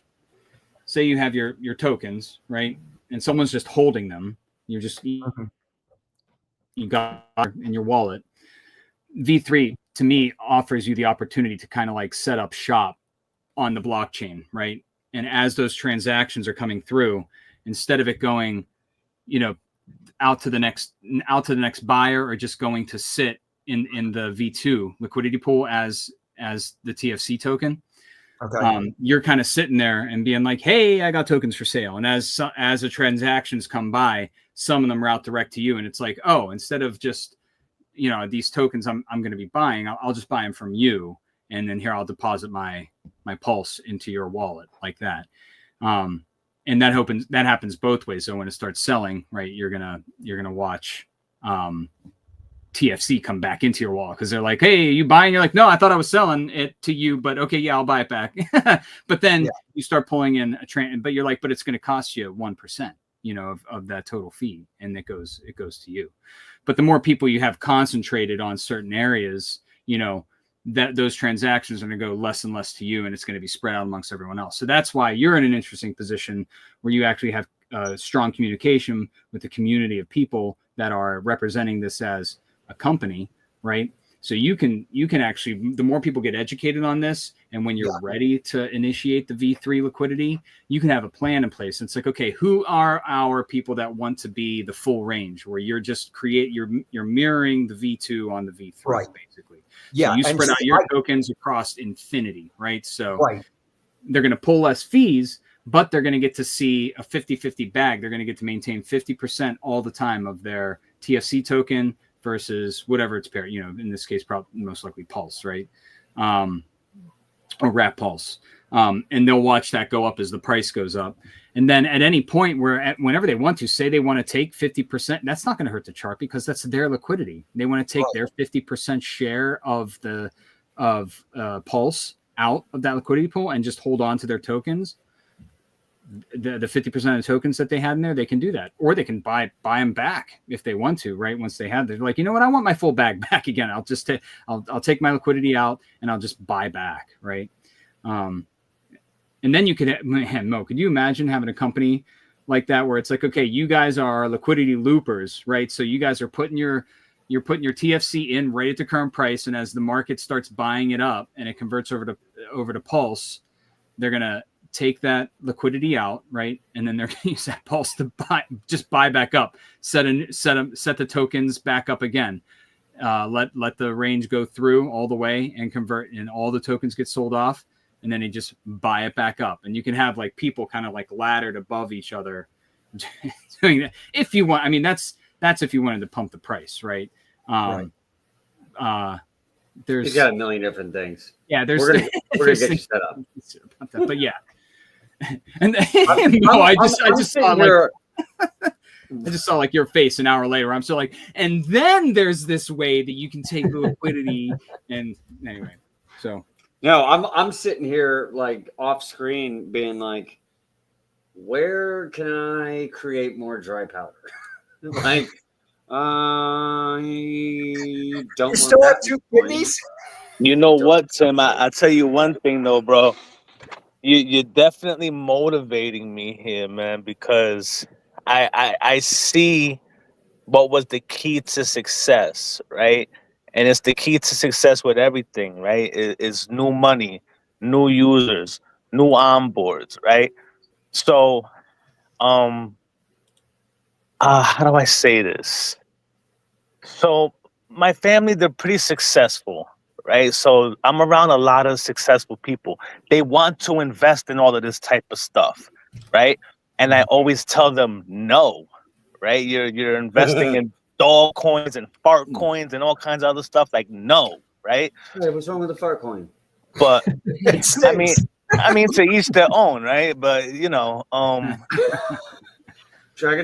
say you have your tokens, right? And someone's just holding them. You're just, Mhm. you got in your wallet. V3 to me offers you the opportunity to kind of like set up shop on the blockchain, right? And as those transactions are coming through, instead of it going, you know, out to the next buyer or just going to sit in the V2 liquidity pool as the TFC token, Okay. you're kind of sitting there and being like, hey, I got tokens for sale. And as the transactions come by, some of them route direct to you. And it's like, oh, instead of just, you know, these tokens I'm going to be buying, I'll just buy them from you. And then here I'll deposit my pulse into your wallet like that. And that happens both ways. So when it starts selling, right, you're going to watch, TFC come back into your wallet because they're like, hey, you buying? You're like, no, I thought I was selling it to you, but okay, yeah, I'll buy it back. But then you start pulling in but you're like, but it's going to cost you 1%, you know, of that total fee, and it goes to you. But the more people you have concentrated on certain areas, you know, that those transactions are going to go less and less to you, and it's going to be spread out amongst everyone else. So that's why you're in an interesting position where you actually have strong communication with the community of people that are representing this as a company, right? So you can actually, the more people get educated on this, and when you're ready to initiate the V3 liquidity, you can have a plan in place. It's like, okay, who are our people that want to be the full range, where you're just you're mirroring the V2 on the V3, Right. basically. Yeah. So you spread out your tokens across infinity, right? So Right. they're going to pull less fees, but they're going to get to see a 50-50 bag. They're going to get to maintain 50% all the time of their TFC token versus whatever its parent, you know, in this case, probably most likely Pulse, right? Or Wrap Pulse. And they'll watch that go up as the price goes up. And then at any point whenever they want to, say they want to take 50%, that's not going to hurt the chart because that's their liquidity. They want to take their 50% share of Pulse out of that liquidity pool and just hold on to their tokens. The 50% of the tokens that they had in there, they can do that, or they can buy them back if they want to, right? Once they have, they're like, you know what, I want my full bag back again. I'll just I'll take my liquidity out and I'll just buy back, right? And then you could, man, Mo, could you imagine having a company like that where it's like, okay, you guys are liquidity loopers, right? So you guys are putting your TFC in right at the current price, and as the market starts buying it up and it converts over to Pulse, they're gonna take that liquidity out, right? And then they're going to use that Pulse to buy back up, set the tokens back up again, let the range go through all the way and convert, and all the tokens get sold off, and then they just buy it back up. And you can have like people kind of like laddered above each other doing that if you want. I mean, that's if you wanted to pump the price, right? There's He's got a million different things. Yeah, we're gonna get you set up. But yeah. And I just saw like your face an hour later. I'm still like, and then there's this way that you can take the liquidity. And anyway, so no, I'm sitting here like off screen being like, where can I create more dry powder? Like, I don't. You still have 2 kidneys? You know what, Tim? I tell you one thing though, bro. You're definitely motivating me here, man, because I see what was the key to success, right? And it's the key to success with everything, right? It's new money, new users, new onboards, right? So, how do I say this? So my family, they're pretty successful, right? So I'm around a lot of successful people. They want to invest in all of this type of stuff, right? And I always tell them no, right? You're investing in dog coins and fart coins and all kinds of other stuff. Like, no, right? Hey, what's wrong with the fart coin? But I mean, to each their own, right? But you know,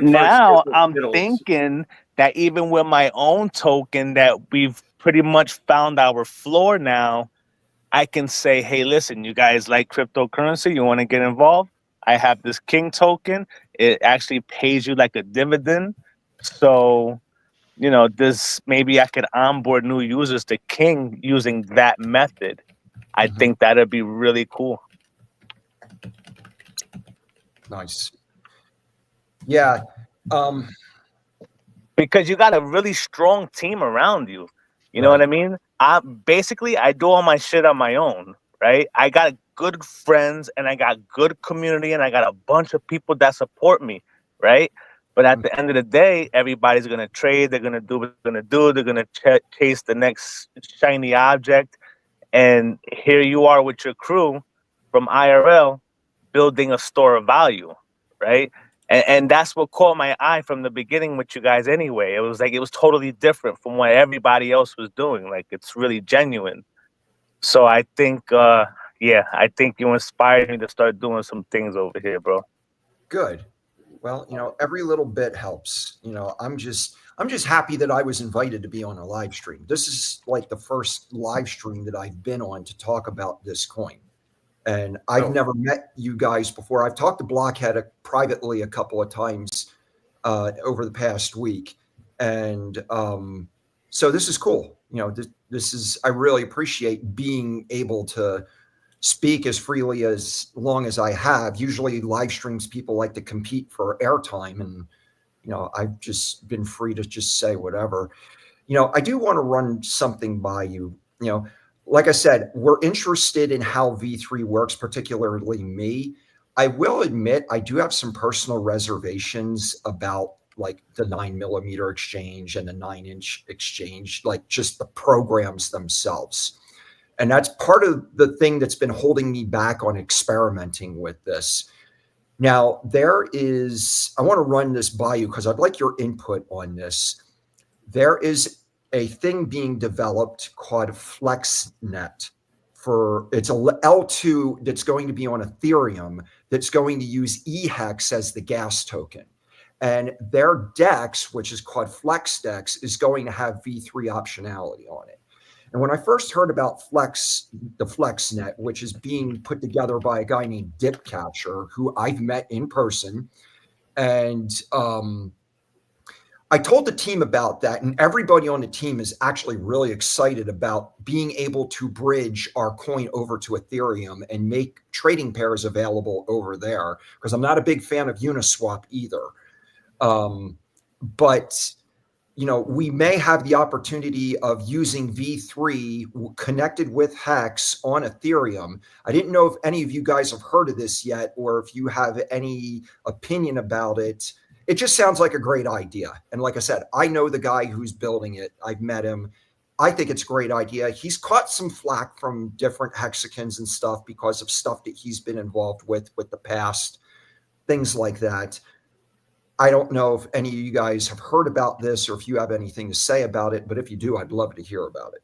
now I'm thinking that even with my own token that we've pretty much found our floor now, I can say, hey, listen, you guys like cryptocurrency? You want to get involved? I have this King token. It actually pays you like a dividend. So, you know, maybe I could onboard new users to King using that method. I think that'd be really cool. Nice. Yeah. Because you got a really strong team around you. You know Right. what I mean? I do all my shit on my own, right? I got good friends and I got good community and I got a bunch of people that support me, right? But at the end of the day, everybody's gonna trade. They're gonna do what they're gonna do. They're gonna chase the next shiny object. And here you are with your crew from IRL building a store of value, right? And that's what caught my eye from the beginning with you guys anyway. It was like it was totally different from what everybody else was doing. Like it's really genuine. So I think I think you inspired me to start doing some things over here, bro. Good. Well, every little bit helps. I'm just happy that I was invited to be on a live stream. This is like the first live stream that I've been on to talk about this coin. And I've never met you guys before. I've talked to Blockhead privately a couple of times over the past week. And so this is cool. This is, I really appreciate being able to speak as freely as long as I have. Usually live streams, people like to compete for airtime, and I've just been free to just say whatever. I do want to run something by you. Like I said, we're interested in how V3 works, particularly me. I will admit I do have some personal reservations about like the 9mm exchange and the 9-inch exchange, like just the programs themselves. And that's part of the thing that's been holding me back on experimenting with this. Now, I want to run this by you because I'd like your input on this. There is a thing being developed called FlexNet. It's a L2 that's going to be on Ethereum that's going to use eHex as the gas token. And their DEX, which is called FlexDex, is going to have V3 optionality on it. And when I first heard about the FlexNet, which is being put together by a guy named Dipcatcher, who I've met in person, and I told the team about that, and everybody on the team is actually really excited about being able to bridge our coin over to Ethereum and make trading pairs available over there, because I'm not a big fan of Uniswap either. But we may have the opportunity of using V3 connected with Hex on Ethereum. I didn't know if any of you guys have heard of this yet, or if you have any opinion about it. It just sounds like a great idea. And like I said, I know the guy who's building it. I've met him. I think it's a great idea. He's caught some flack from different hexagons and stuff because of stuff that he's been involved with the past, things like that. I don't know if any of you guys have heard about this or if you have anything to say about it, but if you do, I'd love to hear about it.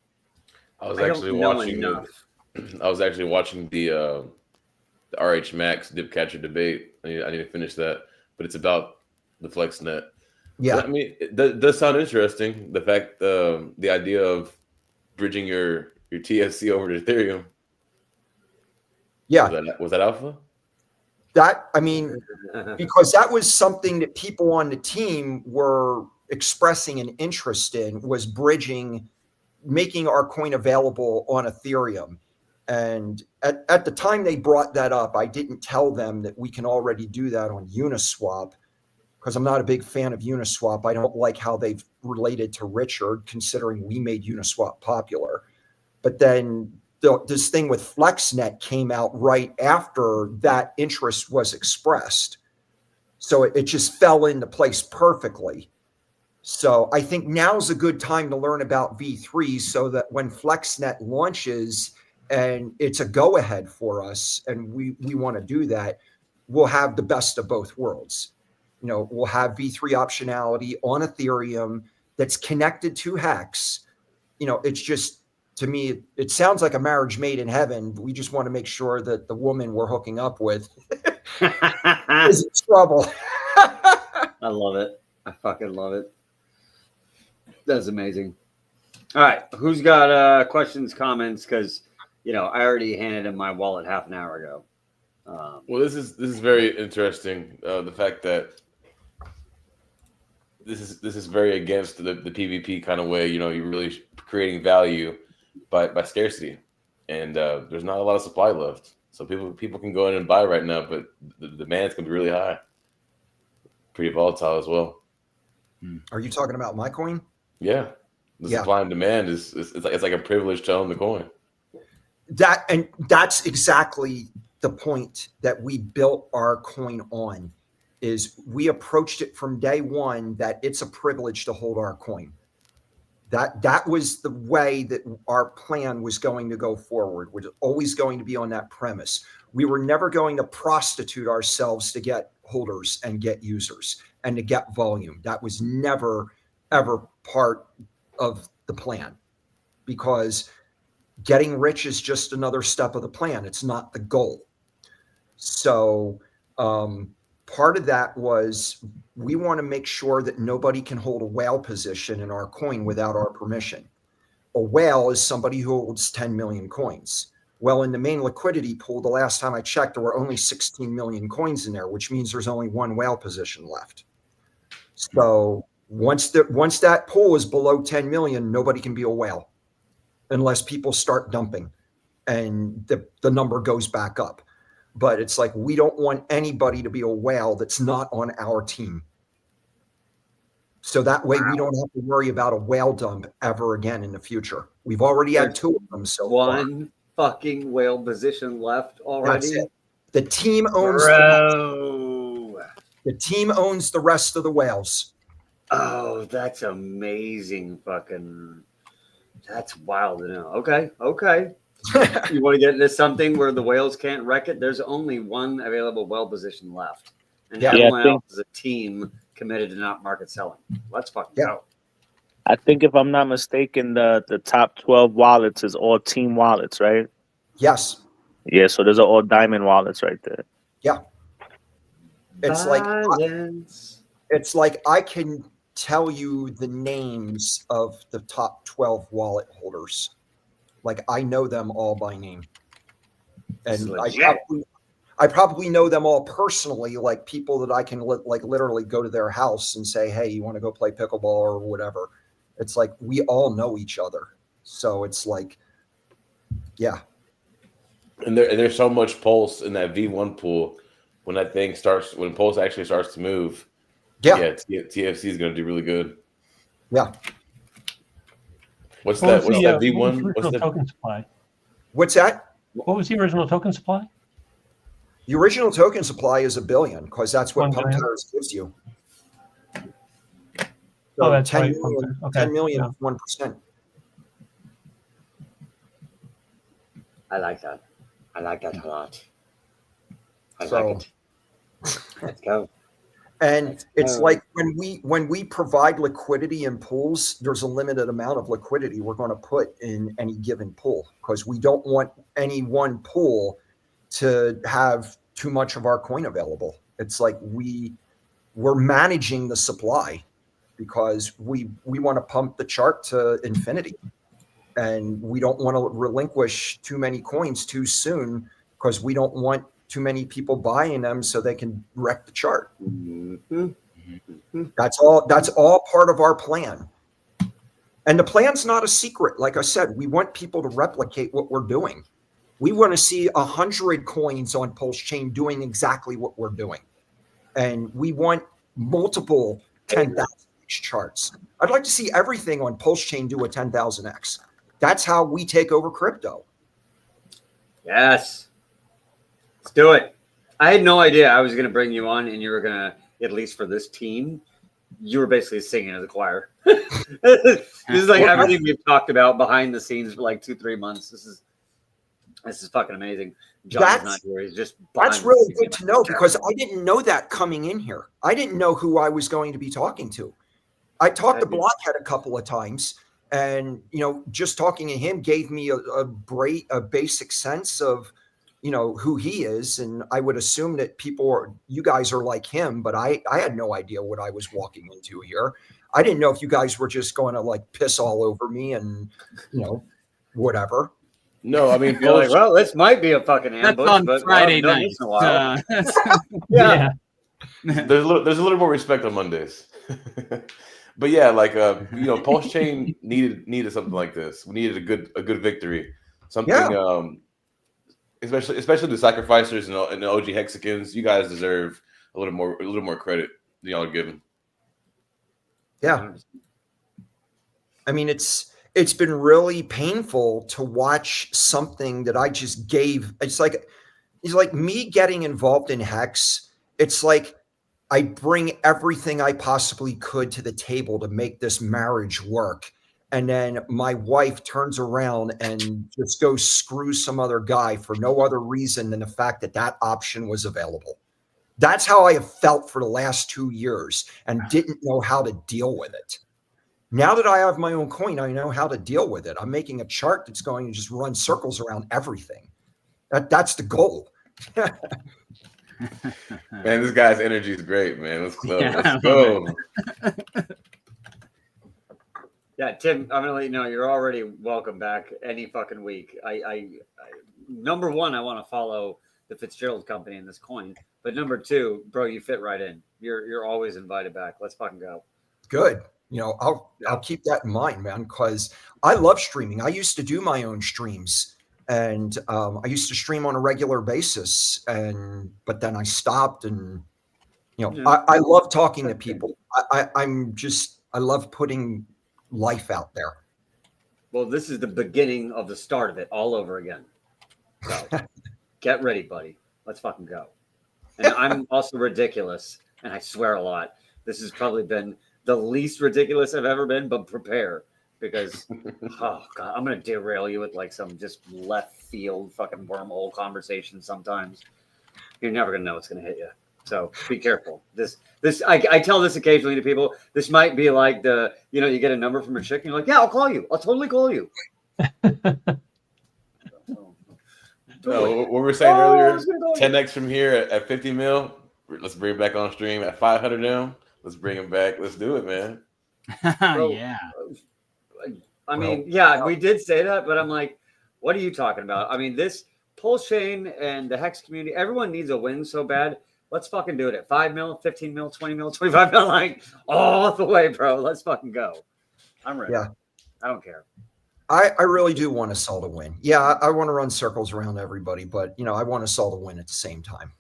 I was actually watching the RH Max Dipcatcher debate. I need to finish that, but it's about the FlexNet. Yeah, but, I mean, it does sound interesting. The fact, the idea of bridging your TSC over to Ethereum. Yeah, was that alpha? Because that was something that people on the team were expressing an interest in, was making our coin available on Ethereum. And at the time they brought that up, I didn't tell them that we can already do that on Uniswap, because I'm not a big fan of Uniswap. I don't like how they've related to Richard, considering we made Uniswap popular. But then this thing with FlexNet came out right after that interest was expressed. So it just fell into place perfectly. So I think now's a good time to learn about V3 so that when FlexNet launches and it's a go-ahead for us and we want to do that, we'll have the best of both worlds. We'll have V3 optionality on Ethereum that's connected to Hex. It's just, to me, it sounds like a marriage made in heaven. We just want to make sure that the woman we're hooking up with is in trouble. I love it. I fucking love it. That's amazing. All right. Who's got questions, comments? Because, I already handed him my wallet half an hour ago. Well, this is very interesting. The fact that this is very against the PvP kind of way. You're really creating value by scarcity. and there's not a lot of supply left. So people can go in and buy right now, but the demand's gonna be really high, pretty volatile as well. Are you talking about my coin? Yeah, the supply and demand is it's like a privilege to own the coin. That's exactly the point that we built our coin on. Is we approached it from day one that it's a privilege to hold our coin. That was the way that our plan was going to go forward. We're always going to be on that premise. We were never going to prostitute ourselves to get holders and get users and to get volume. That was never, ever part of the plan, because getting rich is just another step of the plan. It's not the goal. So part of that was we want to make sure that nobody can hold a whale position in our coin without our permission. A whale is somebody who holds 10 million coins. Well, in the main liquidity pool, the last time I checked, there were only 16 million coins in there, which means there's only one whale position left. So once that pool is below 10 million, nobody can be a whale unless people start dumping and the number goes back up. But it's like, we don't want anybody to be a whale that's not on our team. So that way we don't have to worry about a whale dump ever again in the future. We've already had 2 of them so far. One fucking whale position left already. That's it. The team owns the team owns the rest of the whales. Oh, that's amazing. That's wild to know. Okay. You want to get into something where the whales can't wreck it? There's only one available whale position left. And everyone else is a team committed to not market selling. Let's fucking go. I think if I'm not mistaken, the top 12 wallets is all team wallets, right? Yes. Yeah, so those are all diamond wallets right there. Yeah. It's like I can tell you the names of the top 12 wallet holders. Like, I know them all by name. And I probably know them all personally, like people that I can literally go to their house and say, hey, you want to go play pickleball or whatever. It's like, we all know each other. So it's like, yeah. And there's so much pulse in that V1 pool when that thing starts, when pulse actually starts to move. Yeah, TFC is going to do really good. Yeah. What's that V1? What's the token supply? What's that? What was the original token supply? The original token supply is 1 billion, because that's what Pump Tires gives you. So that's 10 right. million, Okay. 10 million is 1%. I like that. I like that a lot. I like it. Let's go. And it's like when we provide liquidity in pools, there's a limited amount of liquidity we're going to put in any given pool, because we don't want any one pool to have too much of our coin available. It's like we're managing the supply, because we want to pump the chart to infinity, and we don't want to relinquish too many coins too soon, because we don't want too many people buying them so they can wreck the chart. Mm-hmm. That's all part of our plan. And the plan's not a secret. Like I said, we want people to replicate what we're doing. We want to see 100 coins on Pulse Chain doing exactly what we're doing. And we want multiple 10,000x charts. I'd like to see everything on Pulse Chain do a 10,000x. That's how we take over crypto. Yes. Let's do it. I had no idea I was going to bring you on and you were going to, at least for this team, you were basically singing to the choir. This is like everything we've talked about behind the scenes for like 2-3 months. This is fucking amazing. John's not here. He's just that's really good to know, because I didn't know that coming in here. I didn't know who I was going to be talking to. I talked to Blockhead a couple of times, and just talking to him gave me a basic sense of who he is. And I would assume that you guys are like him, but I had no idea what I was walking into here. I didn't know if you guys were just going to like piss all over me and whatever. No, I mean, you're like, well, this might be a fucking ambush. That's on but Friday night. Yeah. There's a little more respect on Mondays. But yeah, like Pulse Chain needed something like this. We needed a good victory. something. Especially the sacrificers and the OG Hexicans. You guys deserve a little more credit than y'all are giving. Yeah. I mean, it's been really painful to watch something that I just gave. It's like me getting involved in Hex. It's like I bring everything I possibly could to the table to make this marriage work. And then my wife turns around and just goes screw some other guy for no other reason than the fact that that option was available. That's how I have felt for the last 2 years and didn't know how to deal with it. Now that I have my own coin, I know how to deal with it. I'm making a chart that's going to just run circles around everything. That's the goal. Man, this guy's energy is great, man. Let's go. Let's go. Yeah, Tim, I'm gonna let you know you're already welcome back any fucking week. I number one, I want to follow the Fitzgerald company in this coin, but number two, bro, you fit right in. You're always invited back. Let's fucking go. Good. I'll keep that in mind, man, because I love streaming. I used to do my own streams, and I used to stream on a regular basis, but then I stopped, and I love talking to people. I love putting life out there. Well, this is the beginning of the start of it all over again. So get ready, buddy. Let's fucking go. And I'm also ridiculous, and I swear a lot. This has probably been the least ridiculous I've ever been, but prepare, because oh god, I'm gonna derail you with like some just left field fucking wormhole conversation sometimes. You're never gonna know what's gonna hit you. So be careful. This I tell this occasionally to people. This might be like you get a number from a chick and you're like, yeah, I'll call you. I'll totally call you. What we were saying earlier, 10x from here at 50 mil. Let's bring it back on stream at 500 mil. Let's bring him back. Let's do it, man. Bro, yeah. I mean, we did say that, but I'm like, what are you talking about? I mean, this Pulse Chain and the Hex community, everyone needs a win so bad. Let's fucking do it at 5 mil, 15 mil, 20 mil, 25 mil, like all the way, bro. Let's fucking go. I'm ready. Yeah. I don't care. I really do want Assault to win. Yeah, I want to run circles around everybody, but I want Assault to win at the same time.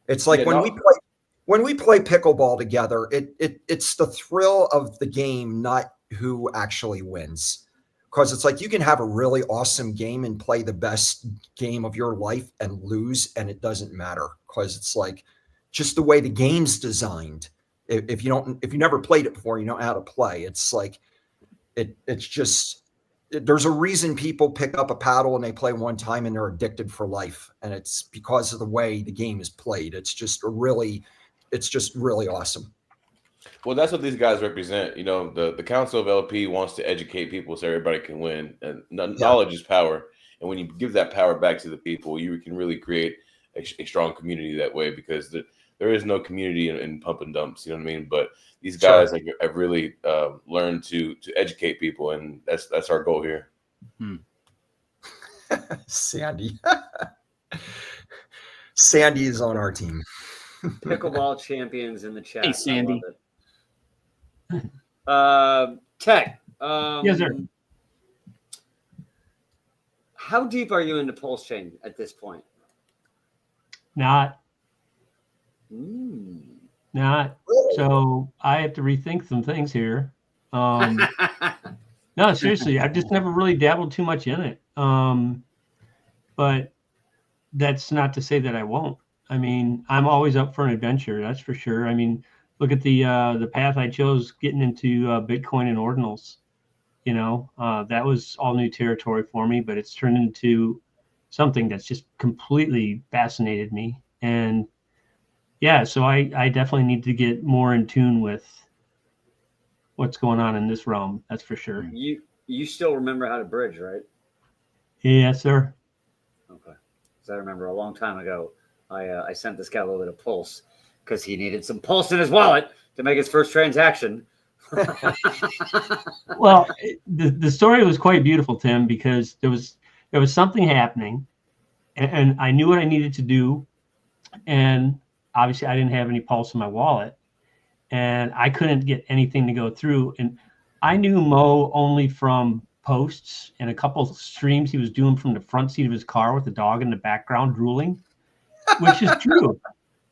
It's like when we play pickleball together, it's the thrill of the game, not who actually wins. Because it's like you can have a really awesome game and play the best game of your life and lose, and it doesn't matter, because it's like just the way the game's designed. If you never played it before, you know how to play. It's like it's just there's a reason people pick up a paddle and they play one time and they're addicted for life, and it's because of the way the game is played. It's just really awesome. Well, that's what these guys represent. The Council of LP wants to educate people so everybody can win. And knowledge is power. And when you give that power back to the people, you can really create a strong community that way, because there is no community in pump and dumps. You know what I mean? But these guys have really learned to educate people, and that's our goal here. Sandy. Sandy is on our team. Pickleball champions in the chat. Hey, Sandy. Tech. Yes, sir. How deep are you into Pulse Chain at this point? Not. So I have to rethink some things here. No, seriously, I've just never really dabbled too much in it. But that's not to say that I won't. I mean, I'm always up for an adventure. That's for sure. I mean, look at the path I chose getting into Bitcoin and ordinals. That was all new territory for me, but it's turned into something that's just completely fascinated me. And yeah, so I definitely need to get more in tune with what's going on in this realm. That's for sure. You still remember how to bridge, right? Yes, sir. Okay. Because I remember a long time ago, I sent this guy a little bit of pulse because he needed some pulse in his wallet to make his first transaction. Well, the story was quite beautiful, Tim, because there was something happening, and I knew what I needed to do, and obviously I didn't have any pulse in my wallet, and I couldn't get anything to go through. And I knew Mo only from posts and a couple streams he was doing from the front seat of his car with the dog in the background drooling, which is true.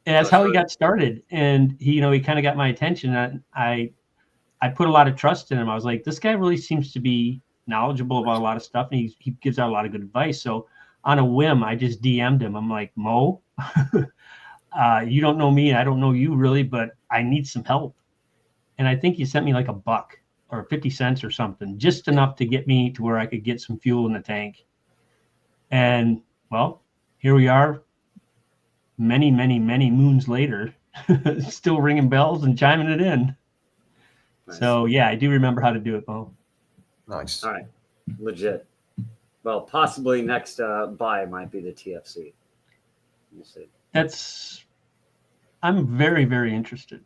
And that's how he got started. And he, he kind of got my attention. And I put a lot of trust in him. I was like, this guy really seems to be knowledgeable about a lot of stuff, and he gives out a lot of good advice. So on a whim, I just DM'd him. I'm like, Mo, you don't know me, and I don't know you really, but I need some help. And I think he sent me like $1 or 50 cents or something, just enough to get me to where I could get some fuel in the tank. And well, here we are, many, many, many moons later, still ringing bells and chiming it in. Nice. So yeah, I do remember how to do it, Bo. Nice. All right, legit. Well, possibly next buy might be the TFC. We'll see. I'm very, very interested.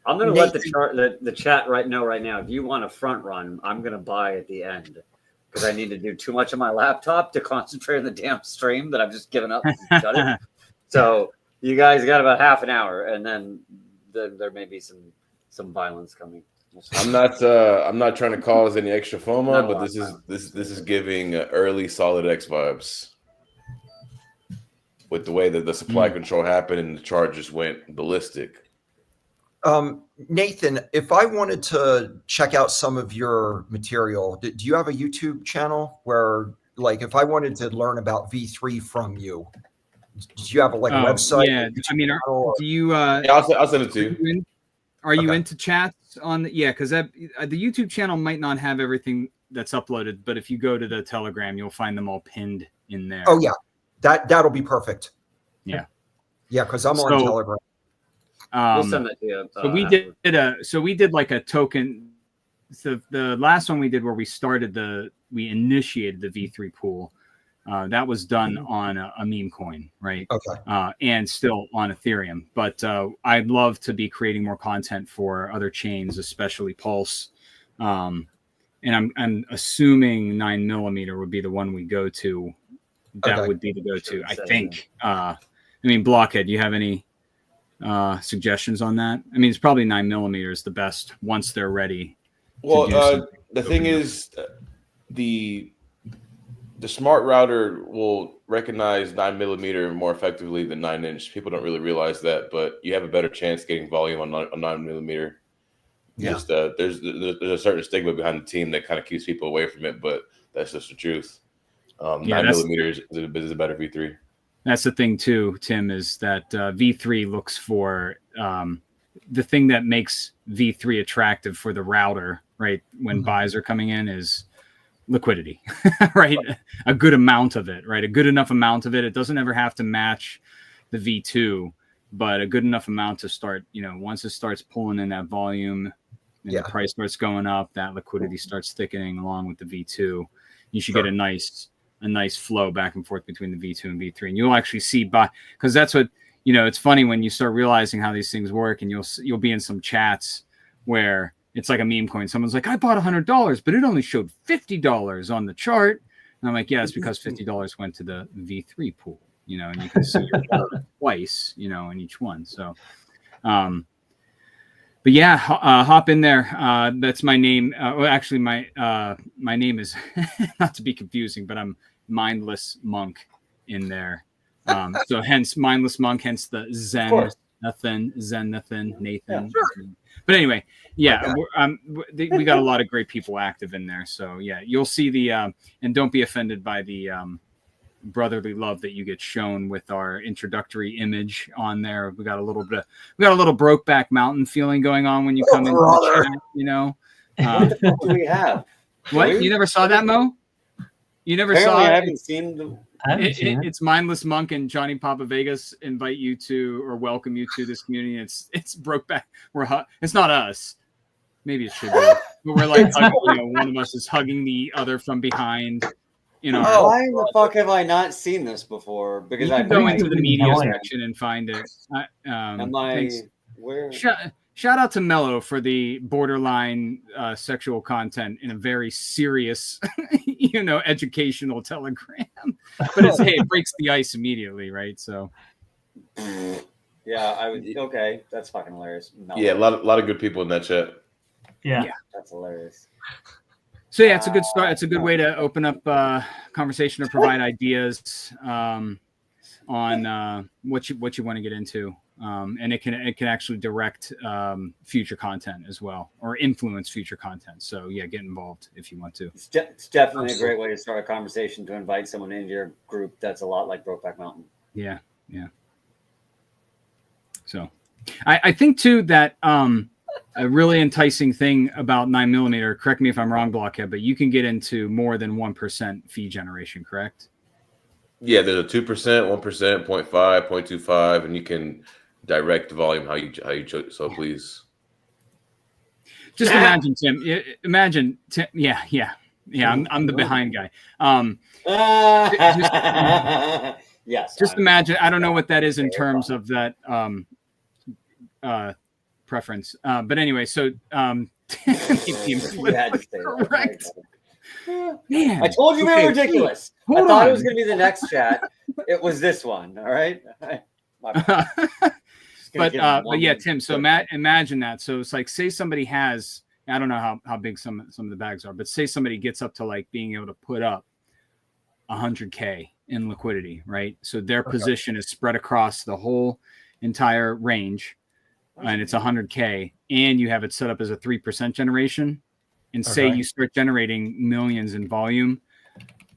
I'm going to let the chat know right now. If you want a front run, I'm going to buy at the end because I need to do too much on my laptop to concentrate on the damn stream that I've just given up and shut it. So you guys got about half an hour, and then there may be some violence coming. I'm not trying to cause any extra FOMO, but this is giving early Solid X vibes. With the way that the supply control happened and the chart just went ballistic. Nathan, if I wanted to check out some of your material, do you have a YouTube channel where, like, if I wanted to learn about V3 from you, do you have a website? Yeah, I mean, do you? Yeah, I'll send it to you. Are you into chats on the? Yeah, because the YouTube channel might not have everything that's uploaded, but if you go to the Telegram, you'll find them all pinned in there. Oh yeah, that'll be perfect. Yeah, yeah, because I'm on Telegram. We'll send that to you. So we did like a token. So the last one we did where we initiated the V3 pool. That was done on a meme coin, right? Okay. And still on Ethereum. But I'd love to be creating more content for other chains, especially Pulse. And I'm assuming 9mm would be the one we go to. That would be the go-to, I think. I mean, Blockhead, do you have any suggestions on that? I mean, it's probably 9mm is the best once they're ready. Well, the thing is, the smart router will recognize 9mm more effectively than 9-inch. People don't really realize that, but you have a better chance getting volume on 9mm. Yeah. Just there's a certain stigma behind the team that kind of keeps people away from it, but that's just the truth. 9mm is a better V3. That's the thing too, Tim, is that V3 looks for the thing that makes V3 attractive for the router, right? When buys are coming in is liquidity, right? A good amount of it, right? A good enough amount of it. It doesn't ever have to match the V2, but a good enough amount to start, once it starts pulling in that volume and the price starts going up, that liquidity starts thickening along with the V2. You should get a nice flow back and forth between the V2 and V3. And you'll actually see because that's what, it's funny when you start realizing how these things work, and you'll be in some chats where it's like a meme coin. Someone's like, I bought $100, but it only showed $50 on the chart. And I'm like, yeah, it's because $50 went to the V3 pool, and you can see your chart twice, in each one. So, but yeah, hop in there. That's my name. Well, actually, my name is not to be confusing, but I'm Mindless Monk in there. So hence Mindless Monk, hence the Zen Nathan. Yeah, sure. But anyway, yeah, we got a lot of great people active in there. So yeah, you'll see the and don't be offended by the brotherly love that you get shown with our introductory image on there. We got a little Brokeback Mountain feeling going on when you come into the chat. What the fuck do we have? What? You never saw that, Mo? You never saw it? I haven't seen them. It's Mindless Monk and Johnny Papa Vegas invite you to or welcome you to this community. It's Brokeback. It's not us. Maybe it should be. But we're like hugging, one of us is hugging the other from behind. Why the fuck have I not seen this before? Because I go into the media section and find it. Where? Shout out to Mello for the borderline sexual content in a very serious, educational telegram. But it breaks the ice immediately, right? So, yeah, I would. Okay, that's fucking hilarious. Mello. Yeah, a lot of good people in that chat. Yeah, that's hilarious. So yeah, it's a good start. It's a good way to open up conversation or provide ideas on what you want to get into, and it can actually direct future content as well, or influence future content. So yeah, get involved if you want to. It's definitely a great way to start a conversation, to invite someone into your group that's a lot like Brokeback Mountain. Yeah. So I think too that a really enticing thing about 9mm, correct me if I'm wrong, Blockhead, but you can get into more than 1% fee generation, correct? Yeah, there's a 2%, 1%, 0.5, 0.25, and you can direct the volume how you so please. Just imagine, Tim. Imagine, Tim. Yeah. I'm the behind guy. Yes. Just imagine. I don't know what that is in terms of that preference, but anyway. So You had to say that. correct. Man, I told you we were ridiculous. I thought it was going to be the next chat. It was this one. All right. But yeah, Tim. So imagine that. So it's like, say somebody has, I don't know how big some of the bags are, but say somebody gets up to like being able to put up 100K in liquidity, right? So their position is spread across the whole entire range, and it's 100K, and you have it set up as a 3% generation. And say you start generating millions in volume,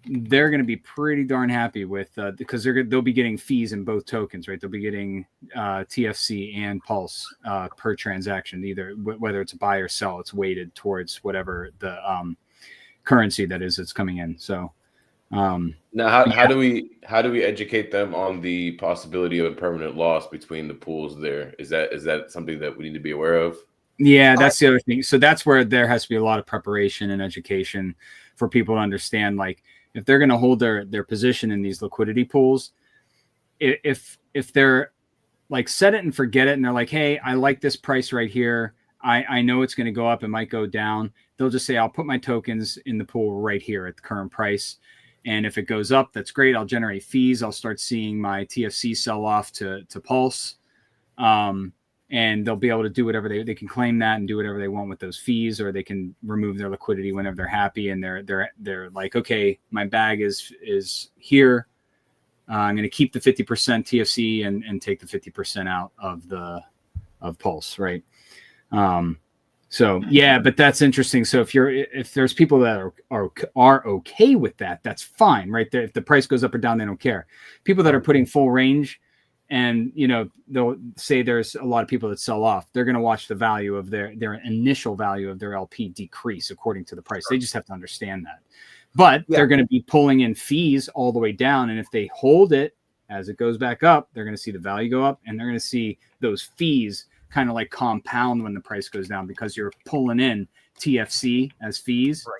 they're going to be pretty darn happy with because they'll be getting fees in both tokens, right? They'll be getting TFC and Pulse per transaction, either whether it's a buy or sell. It's weighted towards whatever the currency that is that's coming in. So now, how do we educate them on the possibility of a permanent loss between the pools? There is that something that we need to be aware of? Yeah, that's the other thing. So that's where there has to be a lot of preparation and education for people to understand, like, if they're going to hold their position in these liquidity pools, if they're like set it and forget it, and they're like, hey, I like this price right here, I know it's going to go up, it might go down, they'll just say, I'll put my tokens in the pool right here at the current price, and if it goes up, that's great, I'll generate fees, I'll start seeing my TFC sell off to Pulse, and they'll be able to do whatever they can claim that and do whatever they want with those fees, or they can remove their liquidity whenever they're happy and they're like, okay, my bag is here. I'm going to keep the 50% TFC and take the 50% out of Pulse, right? So yeah, but that's interesting. So if there's people that are okay with that, that's fine, right? If the price goes up or down, they don't care. People that are putting full range, and they'll say there's a lot of people that sell off, they're going to watch the value of their initial value of their LP decrease according to the price. They just have to understand that. But they're going to be pulling in fees all the way down, and if they hold it as it goes back up, they're going to see the value go up, and they're going to see those fees kind of like compound when the price goes down, because you're pulling in TFC as fees. Right.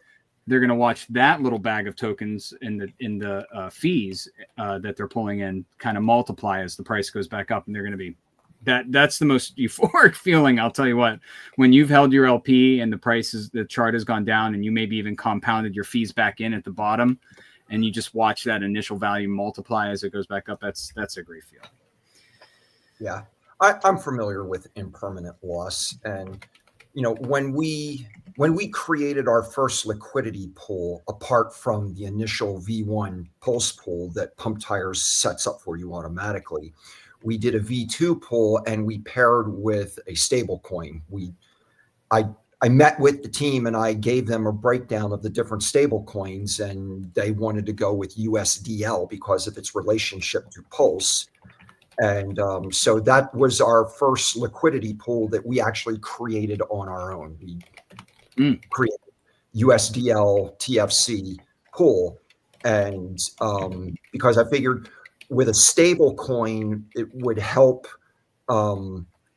They're going to watch that little bag of tokens in the fees that they're pulling in kind of multiply as the price goes back up, and they're going to be that's the most euphoric feeling. I'll tell you what, when you've held your LP and the chart has gone down, and you maybe even compounded your fees back in at the bottom, and you just watch that initial value multiply as it goes back up. That's a great feeling. Yeah, I'm familiar with impermanent loss, and when we created our first liquidity pool, apart from the initial V1 Pulse pool that Pump Tires sets up for you automatically, we did a V2 pool, and we paired with a stable coin. I met with the team, and I gave them a breakdown of the different stable coins, and they wanted to go with USDL because of its relationship to Pulse. And so that was our first liquidity pool that we actually created on our own. We created USDL TFC pool. And because I figured with a stable coin, it would help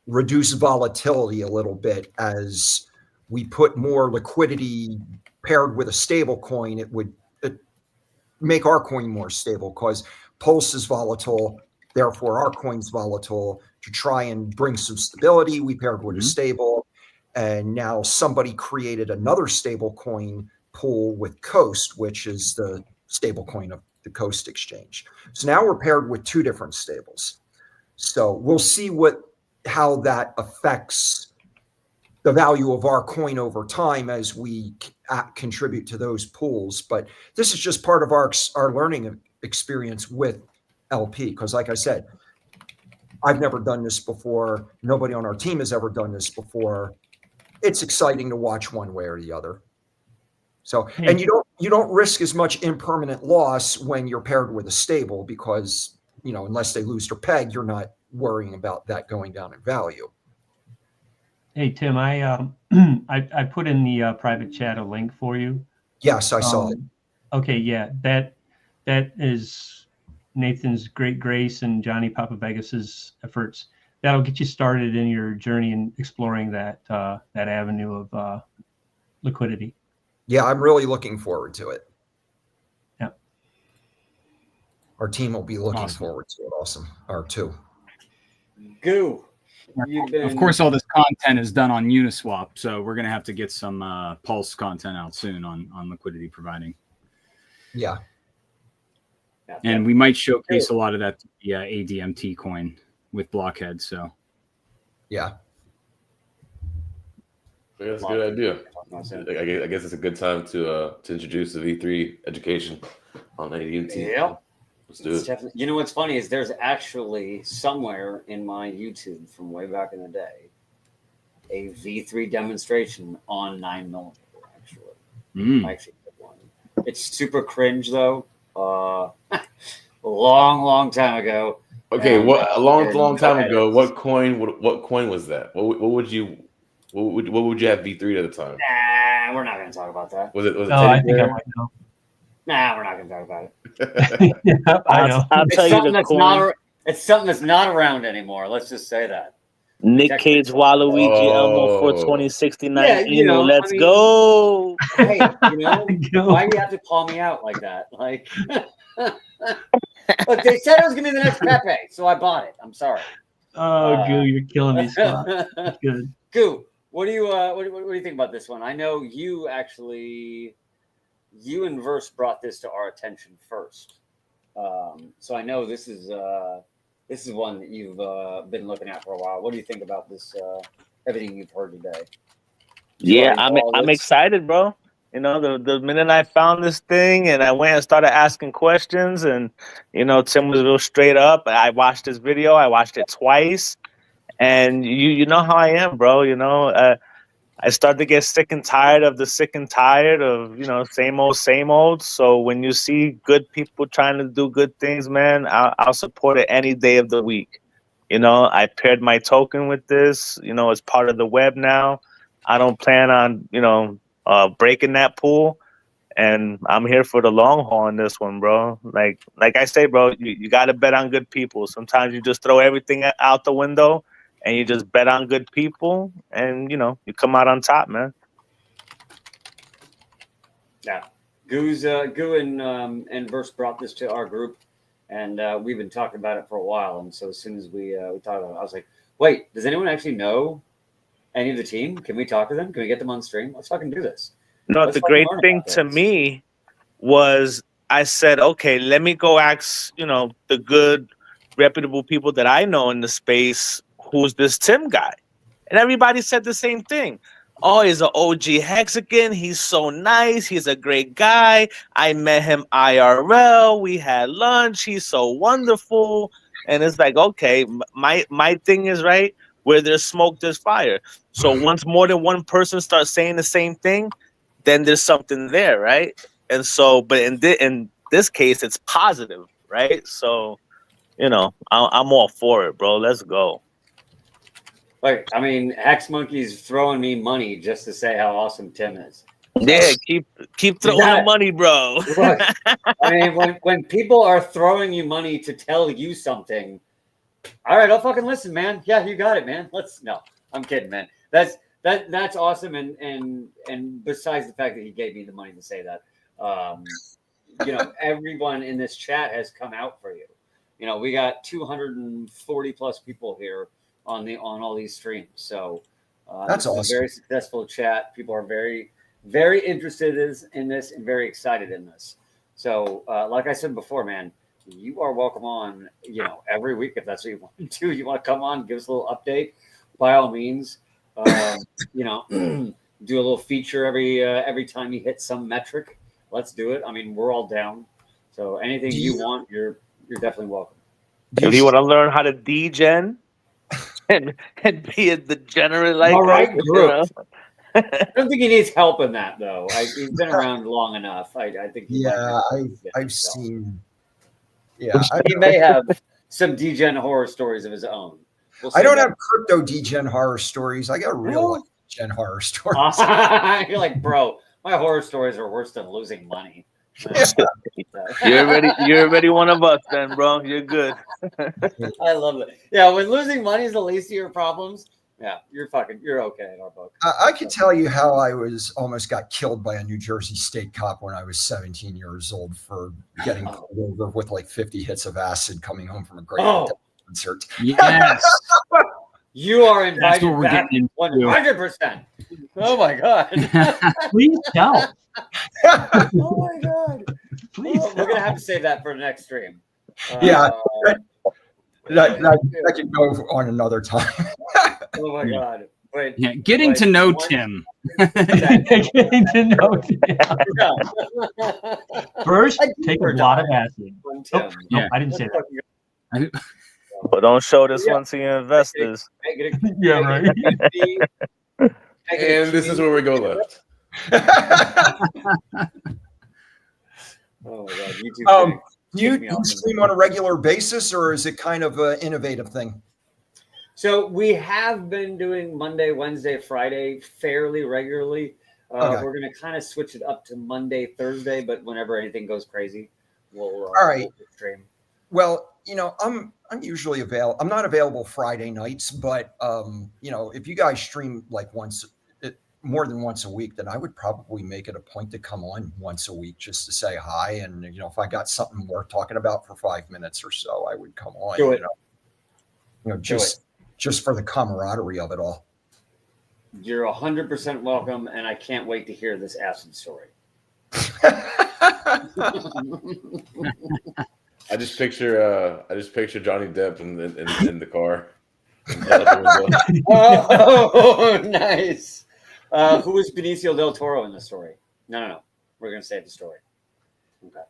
reduce volatility a little bit. As we put more liquidity paired with a stable coin, it would make our coin more stable, because Pulse is volatile. Therefore, our coin's volatile. To try and bring some stability, we paired with a stable, and now somebody created another stable coin pool with Coast, which is the stable coin of the Coast exchange. So now we're paired with two different stables. So we'll see how that affects the value of our coin over time as we contribute to those pools. But this is just part of our learning experience with LP, because like I said, I've never done this before. Nobody on our team has ever done this before. It's exciting to watch one way or the other. So, and you don't risk as much impermanent loss when you're paired with a stable, because, you know, unless they lose their peg, you're not worrying about that going down in value. Hey Tim, I I put in the private chat a link for you. Yes, I saw it. Okay, yeah, that is Nathan's Great Grace and Johnny Papavegas's efforts. That'll get you started in your journey in exploring that that avenue of liquidity. Yeah, I'm really looking forward to it. Yeah, our team will be looking Awesome. forward to it. Awesome, or too. Goo. Of course, all this content is done on Uniswap, so we're going to have to get some Pulse content out soon on liquidity providing. Yeah. And we might showcase a lot of that ADMT coin with Blockhead. So, yeah. I guess that's a good idea. I guess it's a good time to introduce the V3 education on ADMT. Yeah. Let's do it. You know what's funny is there's actually somewhere in my YouTube from way back in the day a V3 demonstration on 9mm. Actually, I actually did one. It's super cringe though. Long time ago. Okay, a long time ago. What coin was that? What would you have V3 at the time? Nah, we're not going to talk about that. Was it? No, I think I might know. Nah, we're not going to talk about it. Yeah, I know. I'll tell you the coin. It's something that's not around anymore. Let's just say that. Nick Cage, Waluigi, Elmo for 2069. Yeah, you know, let's go. Hey, you know, why do you have to call me out like that? Like, look, they said it was gonna be the next Pepe, so I bought it. I'm sorry. Oh, Goo, you're killing me, Scott. That's good. Goo, what do you think about this one? I know you and Verse brought this to our attention first, so I know this is one that you've been looking at for a while. What do you think about this? Everything you've heard today? Yeah, I'm excited, bro. You know, the minute I found this thing and I went and started asking questions, and you know, Tim was real straight up. I watched this video. I watched it twice, and you know how I am, bro. You know, I started to get sick and tired of you know, same old. So when you see good people trying to do good things, man, I'll support it any day of the week. You know, I paired my token with this. You know, it's part of the web now. I don't plan on, you know, breaking that pool, and I'm here for the long haul on this one, bro. Like I say, bro, you got to bet on good people. Sometimes you just throw everything out the window and you just bet on good people, and you know, you come out on top, man. Yeah, Goo and Verse brought this to our group, and we've been talking about it for a while. And so as soon as we talked about it, I was like, wait, does anyone actually know any of the team? Can we talk to them? Can we get them on stream? Let's fucking do this. No, the great thing to me was I said, okay, let me go ask, you know, the good, reputable people that I know in the space, who's this Tim guy? And everybody said the same thing. Oh, he's an OG Hexagon. He's so nice. He's a great guy. I met him IRL. We had lunch. He's so wonderful. And it's like, okay, my thing is, right, where there's smoke, there's fire. So once more than one person starts saying the same thing, then there's something there, right? And so, but in this case, it's positive, right? So, you know, I'm all for it, bro. Let's go. Like, I mean, Hex Monkey's throwing me money just to say how awesome Tim is. So, yeah, keep throwing the money, bro. Look, I mean, when people are throwing you money to tell you something, all right, I'll fucking listen, man. Yeah, you got it, man. No, I'm kidding, man. That's awesome, and besides the fact that he gave me the money to say that, you know, everyone in this chat has come out for you. You know, we got 240 plus people here on all these streams. So that's awesome. A very successful chat. People are very, very interested in this and very excited in this. So like I said before, man, you are welcome on, you know, every week if that's what you want to do. You want to come on, give us a little update, by all means. You know, do a little feature every time you hit some metric. Let's do it. I mean, we're all down. So anything Do you you- want, you're definitely welcome. Do If you want to learn how to degen and be a degenerate like All right, us, group. I don't think he needs help in that though. He's been around long enough. I think he might Yeah, have to get I've himself. seen. Yeah, He may have some degen horror stories of his own. We'll I see don't about have crypto degen horror stories. I got real life degen horror stories. You're like, bro, my horror stories are worse than losing money. you're already one of us, then, bro. You're good. I love it. Yeah, when losing money is the least of your problems, yeah, you're okay in our book. I could tell you how I almost got killed by a New Jersey state cop when I was 17 years old for getting pulled over with like 50 hits of acid coming home from a great concert. Yes. You are That's invited what we're back getting into. 100%. Oh my god. Please tell. Oh my god. Please We're tell. gonna have to save that for the next stream. Yeah. That could go on another time. Oh my god. But Yeah, getting to know Tim. Getting to know Tim. First, I do take a for lot of John. acid. Tim. Oh, no, Yeah. I didn't say that. But don't show this one to your investors. Yeah, right. And this is where we go left. Oh my god, YouTube. Do you stream on a regular basis, or is it kind of an innovative thing? So we have been doing Monday, Wednesday, Friday fairly regularly. Okay. We're going to kind of switch it up to Monday, Thursday, but whenever anything goes crazy, we'll All right. we'll stream. Well, I'm usually available. I'm not available Friday nights, but if you guys stream like more than once a week, then I would probably make it a point to come on once a week just to say hi. And if I got something worth talking about for 5 minutes or so, I would come on. Do it. Just for the camaraderie of it all. You're 100% welcome, and I can't wait to hear this acid story. I just picture Johnny Depp in the car. Oh, nice. Who is Benicio del Toro in the story? No. We're going to save the story. Okay.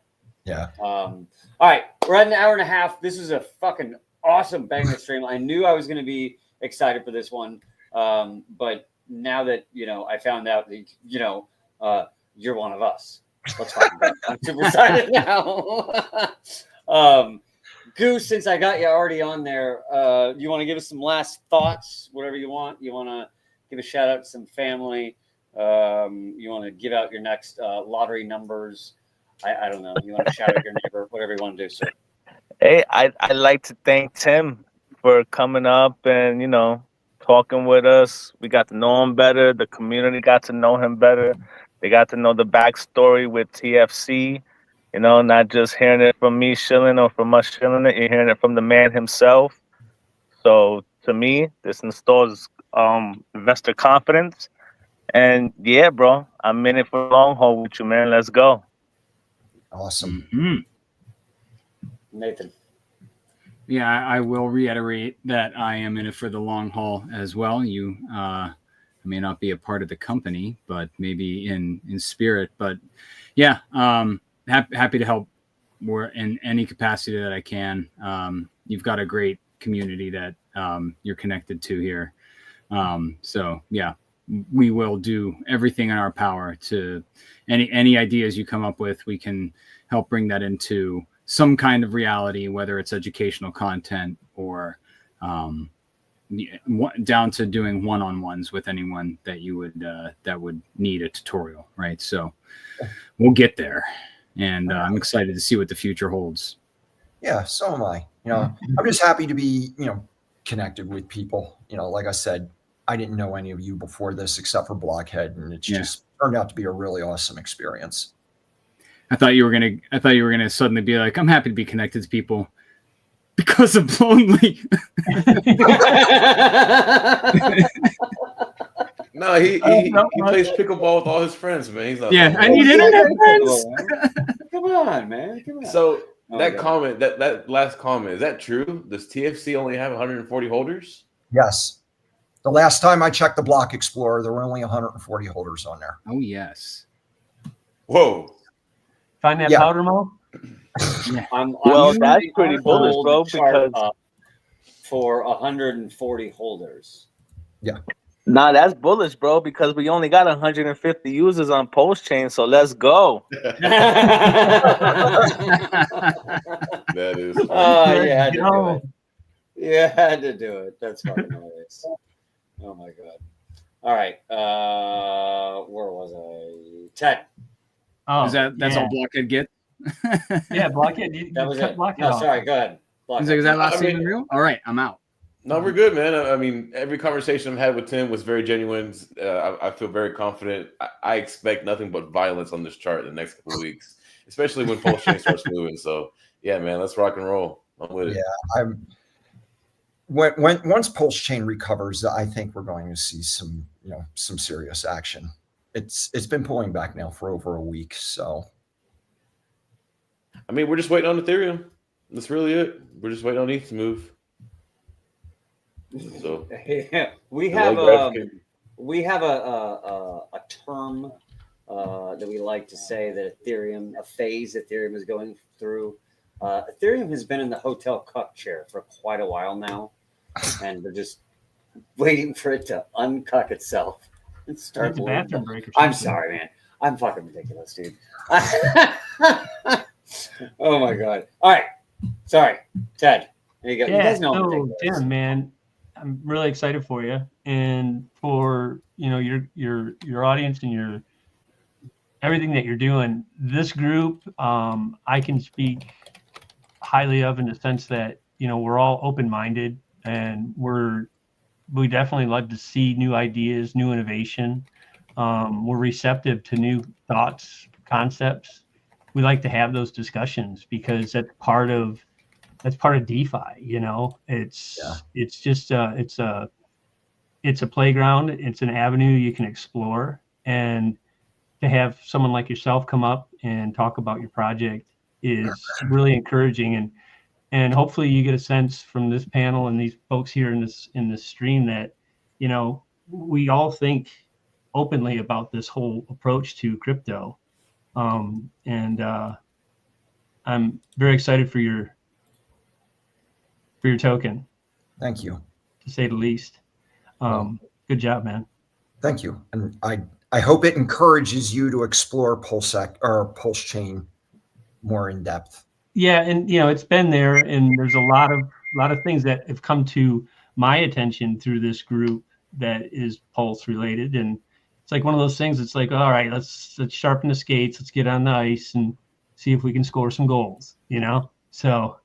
Yeah. All right. We're at an hour and a half. This is a fucking awesome banger stream. I knew I was going to be excited for this one. But now that, I found out that, you're one of us. Let's fucking go. I'm super excited now. Goose, since I got you already on there, you want to give us some last thoughts, whatever you want? You want to give a shout out to some family? You want to give out your next lottery numbers? I don't know. You want to shout out your neighbor, whatever you want to do, sir. Hey, I'd like to thank Tim for coming up and, talking with us. We got to know him better. The community got to know him better. They got to know the backstory with TFC, not just hearing it from me shilling or from us shilling it. You're hearing it from the man himself. So to me, this installs investor confidence. And yeah, bro, I'm in it for the long haul with you, man. Let's go. Awesome. Mm-hmm. Nathan. Yeah, I will reiterate that I am in it for the long haul as well. You may not be a part of the company, but maybe in spirit. But yeah, happy to help in any capacity that I can. You've got a great community that you're connected to here. So yeah, we will do everything in our power to any ideas you come up with. We can help bring that into some kind of reality, whether it's educational content or down to doing one-on-ones with anyone that you would that would need a tutorial, right? So we'll get there, and I'm excited to see what the future holds. Yeah, so am I. I'm just happy to be, connected with people. Like I said, I didn't know any of you before this except for Blockhead, and it's just turned out to be a really awesome experience. I thought you were gonna suddenly be like, I'm happy to be connected to people because I'm lonely. No, he plays pickleball with all his friends, man. He's not I need internet friends. Come on, man. Come on. So comment, that last comment, is that true? Does TFC only have 140 holders? Yes. The last time I checked the Block Explorer, there were only 140 holders on there. Oh yes. Whoa. Find that Yeah. powder mo? Well, I'm that's using pretty our bullish, old bro, chart because- up for 140 holders. Nah, that's bullish, bro, because we only got 150 users on Post Chain, so let's go. That is Oh, funny. you had to do Yo. it. You had to do it. That's fucking hilarious. Oh my god. All right. Where was I? Ted. Oh, That's all Blockhead get? Yeah, Blockhead. You That was cut it. Blockhead No, off. sorry. Go ahead. Is that last I mean- statement real? All right, I'm out. No, we're good, man. I mean, every conversation I've had with Tim was very genuine. I feel very confident. I expect nothing but violence on this chart in the next couple of weeks, especially when Pulse Chain starts moving. So, yeah, man, let's rock and roll. I'm with it. Yeah, I'm. Once Pulse Chain recovers, I think we're going to see some serious action. It's been pulling back now for over a week, so. I mean, we're just waiting on Ethereum. That's really it. We're just waiting on ETH to move. So Yeah, we the have low graphic- a term that we like to say that a phase Ethereum is going through. Ethereum has been in the hotel cuck chair for quite a while now, and we're just waiting for it to uncuck itself and start. It's a bathroom break or I'm something. sorry, man. I'm fucking ridiculous, dude. Oh my god. All right. Sorry, Ted. There you go. You Yeah, guys know I'm so ridiculous. Tim, man, I'm really excited for you and for your audience and your everything that you're doing. This group, I can speak highly of in the sense that we're all open-minded and we definitely love to see new ideas, new innovation. We're receptive to new thoughts, concepts. We like to have those discussions because that's part of DeFi. It's just it's a playground. It's an avenue you can explore, and to have someone like yourself come up and talk about your project is really encouraging. And hopefully you get a sense from this panel and these folks here in this stream that we all think openly about this whole approach to crypto. I'm very excited for your token, Thank you. to say the least. Good job, man. Thank you. And I hope it encourages you to explore Pulse Chain more in depth. Yeah, and it's been there, and there's a lot of things that have come to my attention through this group that is Pulse related, and it's like one of those things. It's like, all right, let's sharpen the skates, let's get on the ice and see if we can score some goals. So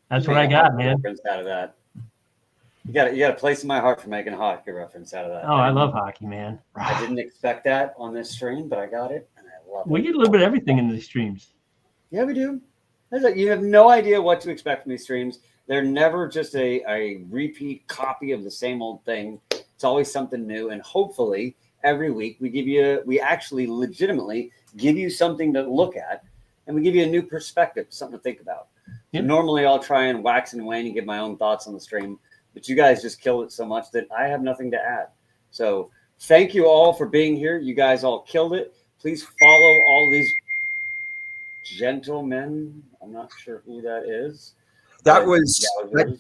that's what I got, man. Reference out of that. You got a place in my heart for making a hockey reference out of that. Oh, I love hockey, man. I didn't expect that on this stream, but I got it, and I love it. We get a little bit of everything in these streams. Yeah, we do. You have no idea what to expect from these streams. They're never just a repeat copy of the same old thing. It's always something new, and hopefully every week we actually legitimately give you something to look at, and we give you a new perspective, something to think about. Yep. Normally I'll try and wax and wane and give my own thoughts on the stream, but you guys just killed it so much that I have nothing to add. So thank you all for being here. You guys all killed it. Please follow all these gentlemen. I'm not sure who that is. That yours.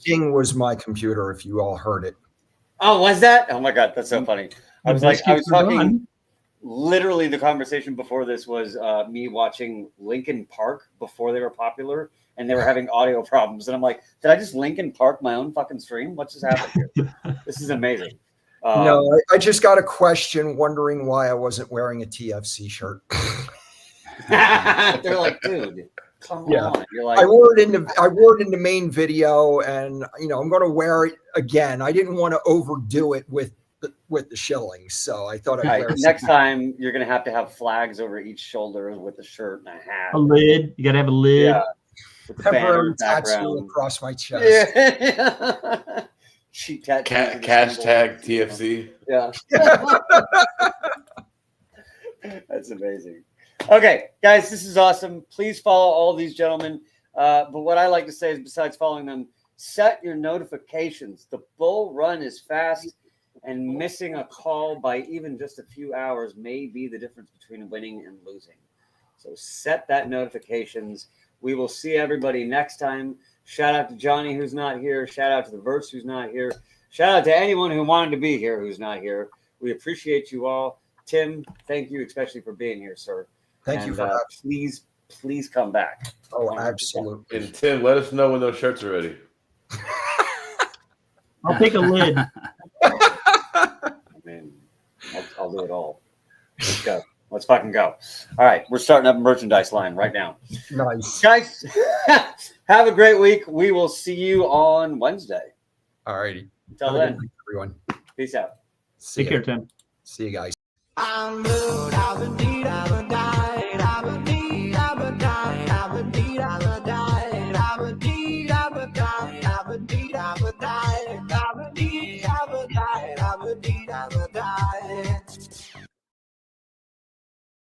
ding was my computer. If you all heard it. Oh, was that? Oh my god, that's so funny. I was biscuits are talking. done. Literally, the conversation before this was me watching Linkin Park before they were popular, and they were having audio problems. And I'm like, did I just Linkin Park my own fucking stream? What just happened here? This is amazing. No, I just got a question wondering why I wasn't wearing a TFC shirt. They're like, dude, come on. You're like, I wore it in the main video, and I'm going to wear it again. I didn't want to overdo it with the shillings, so I thought I'd all wear right, next time you're gonna have flags over each shoulder with a shirt and a hat. A lid. You gotta have a lid. Yeah. With the banner temporary tattoo background. across my chest. Yeah. Cheap tattoo. Cash tag TFC. Yeah. That's amazing. Okay, guys, this is awesome. Please follow all these gentlemen. But what I like to say is, besides following them, Set your notifications. The bull run is fast, and missing a call by even just a few hours may be the difference between winning and losing. So set that notifications. We will see everybody next time. Shout out to Johnny, who's not here. Shout out to the Verse, who's not here. Shout out to anyone who wanted to be here, who's not here. We appreciate you all. Tim, thank you especially for being here, sir. Thank you for that. Please come back. Oh, absolutely. And Tim, let us know when those shirts are ready. I'll take a lid. I mean, I'll do it all. Let's go. Let's fucking go. All right, we're starting up a merchandise line right now. Nice. Guys, have a great week. We will see you on Wednesday. All righty. Till then, everyone. Peace out. See Take care, Tim. See you guys. I'm moved, I've been need, I've been died.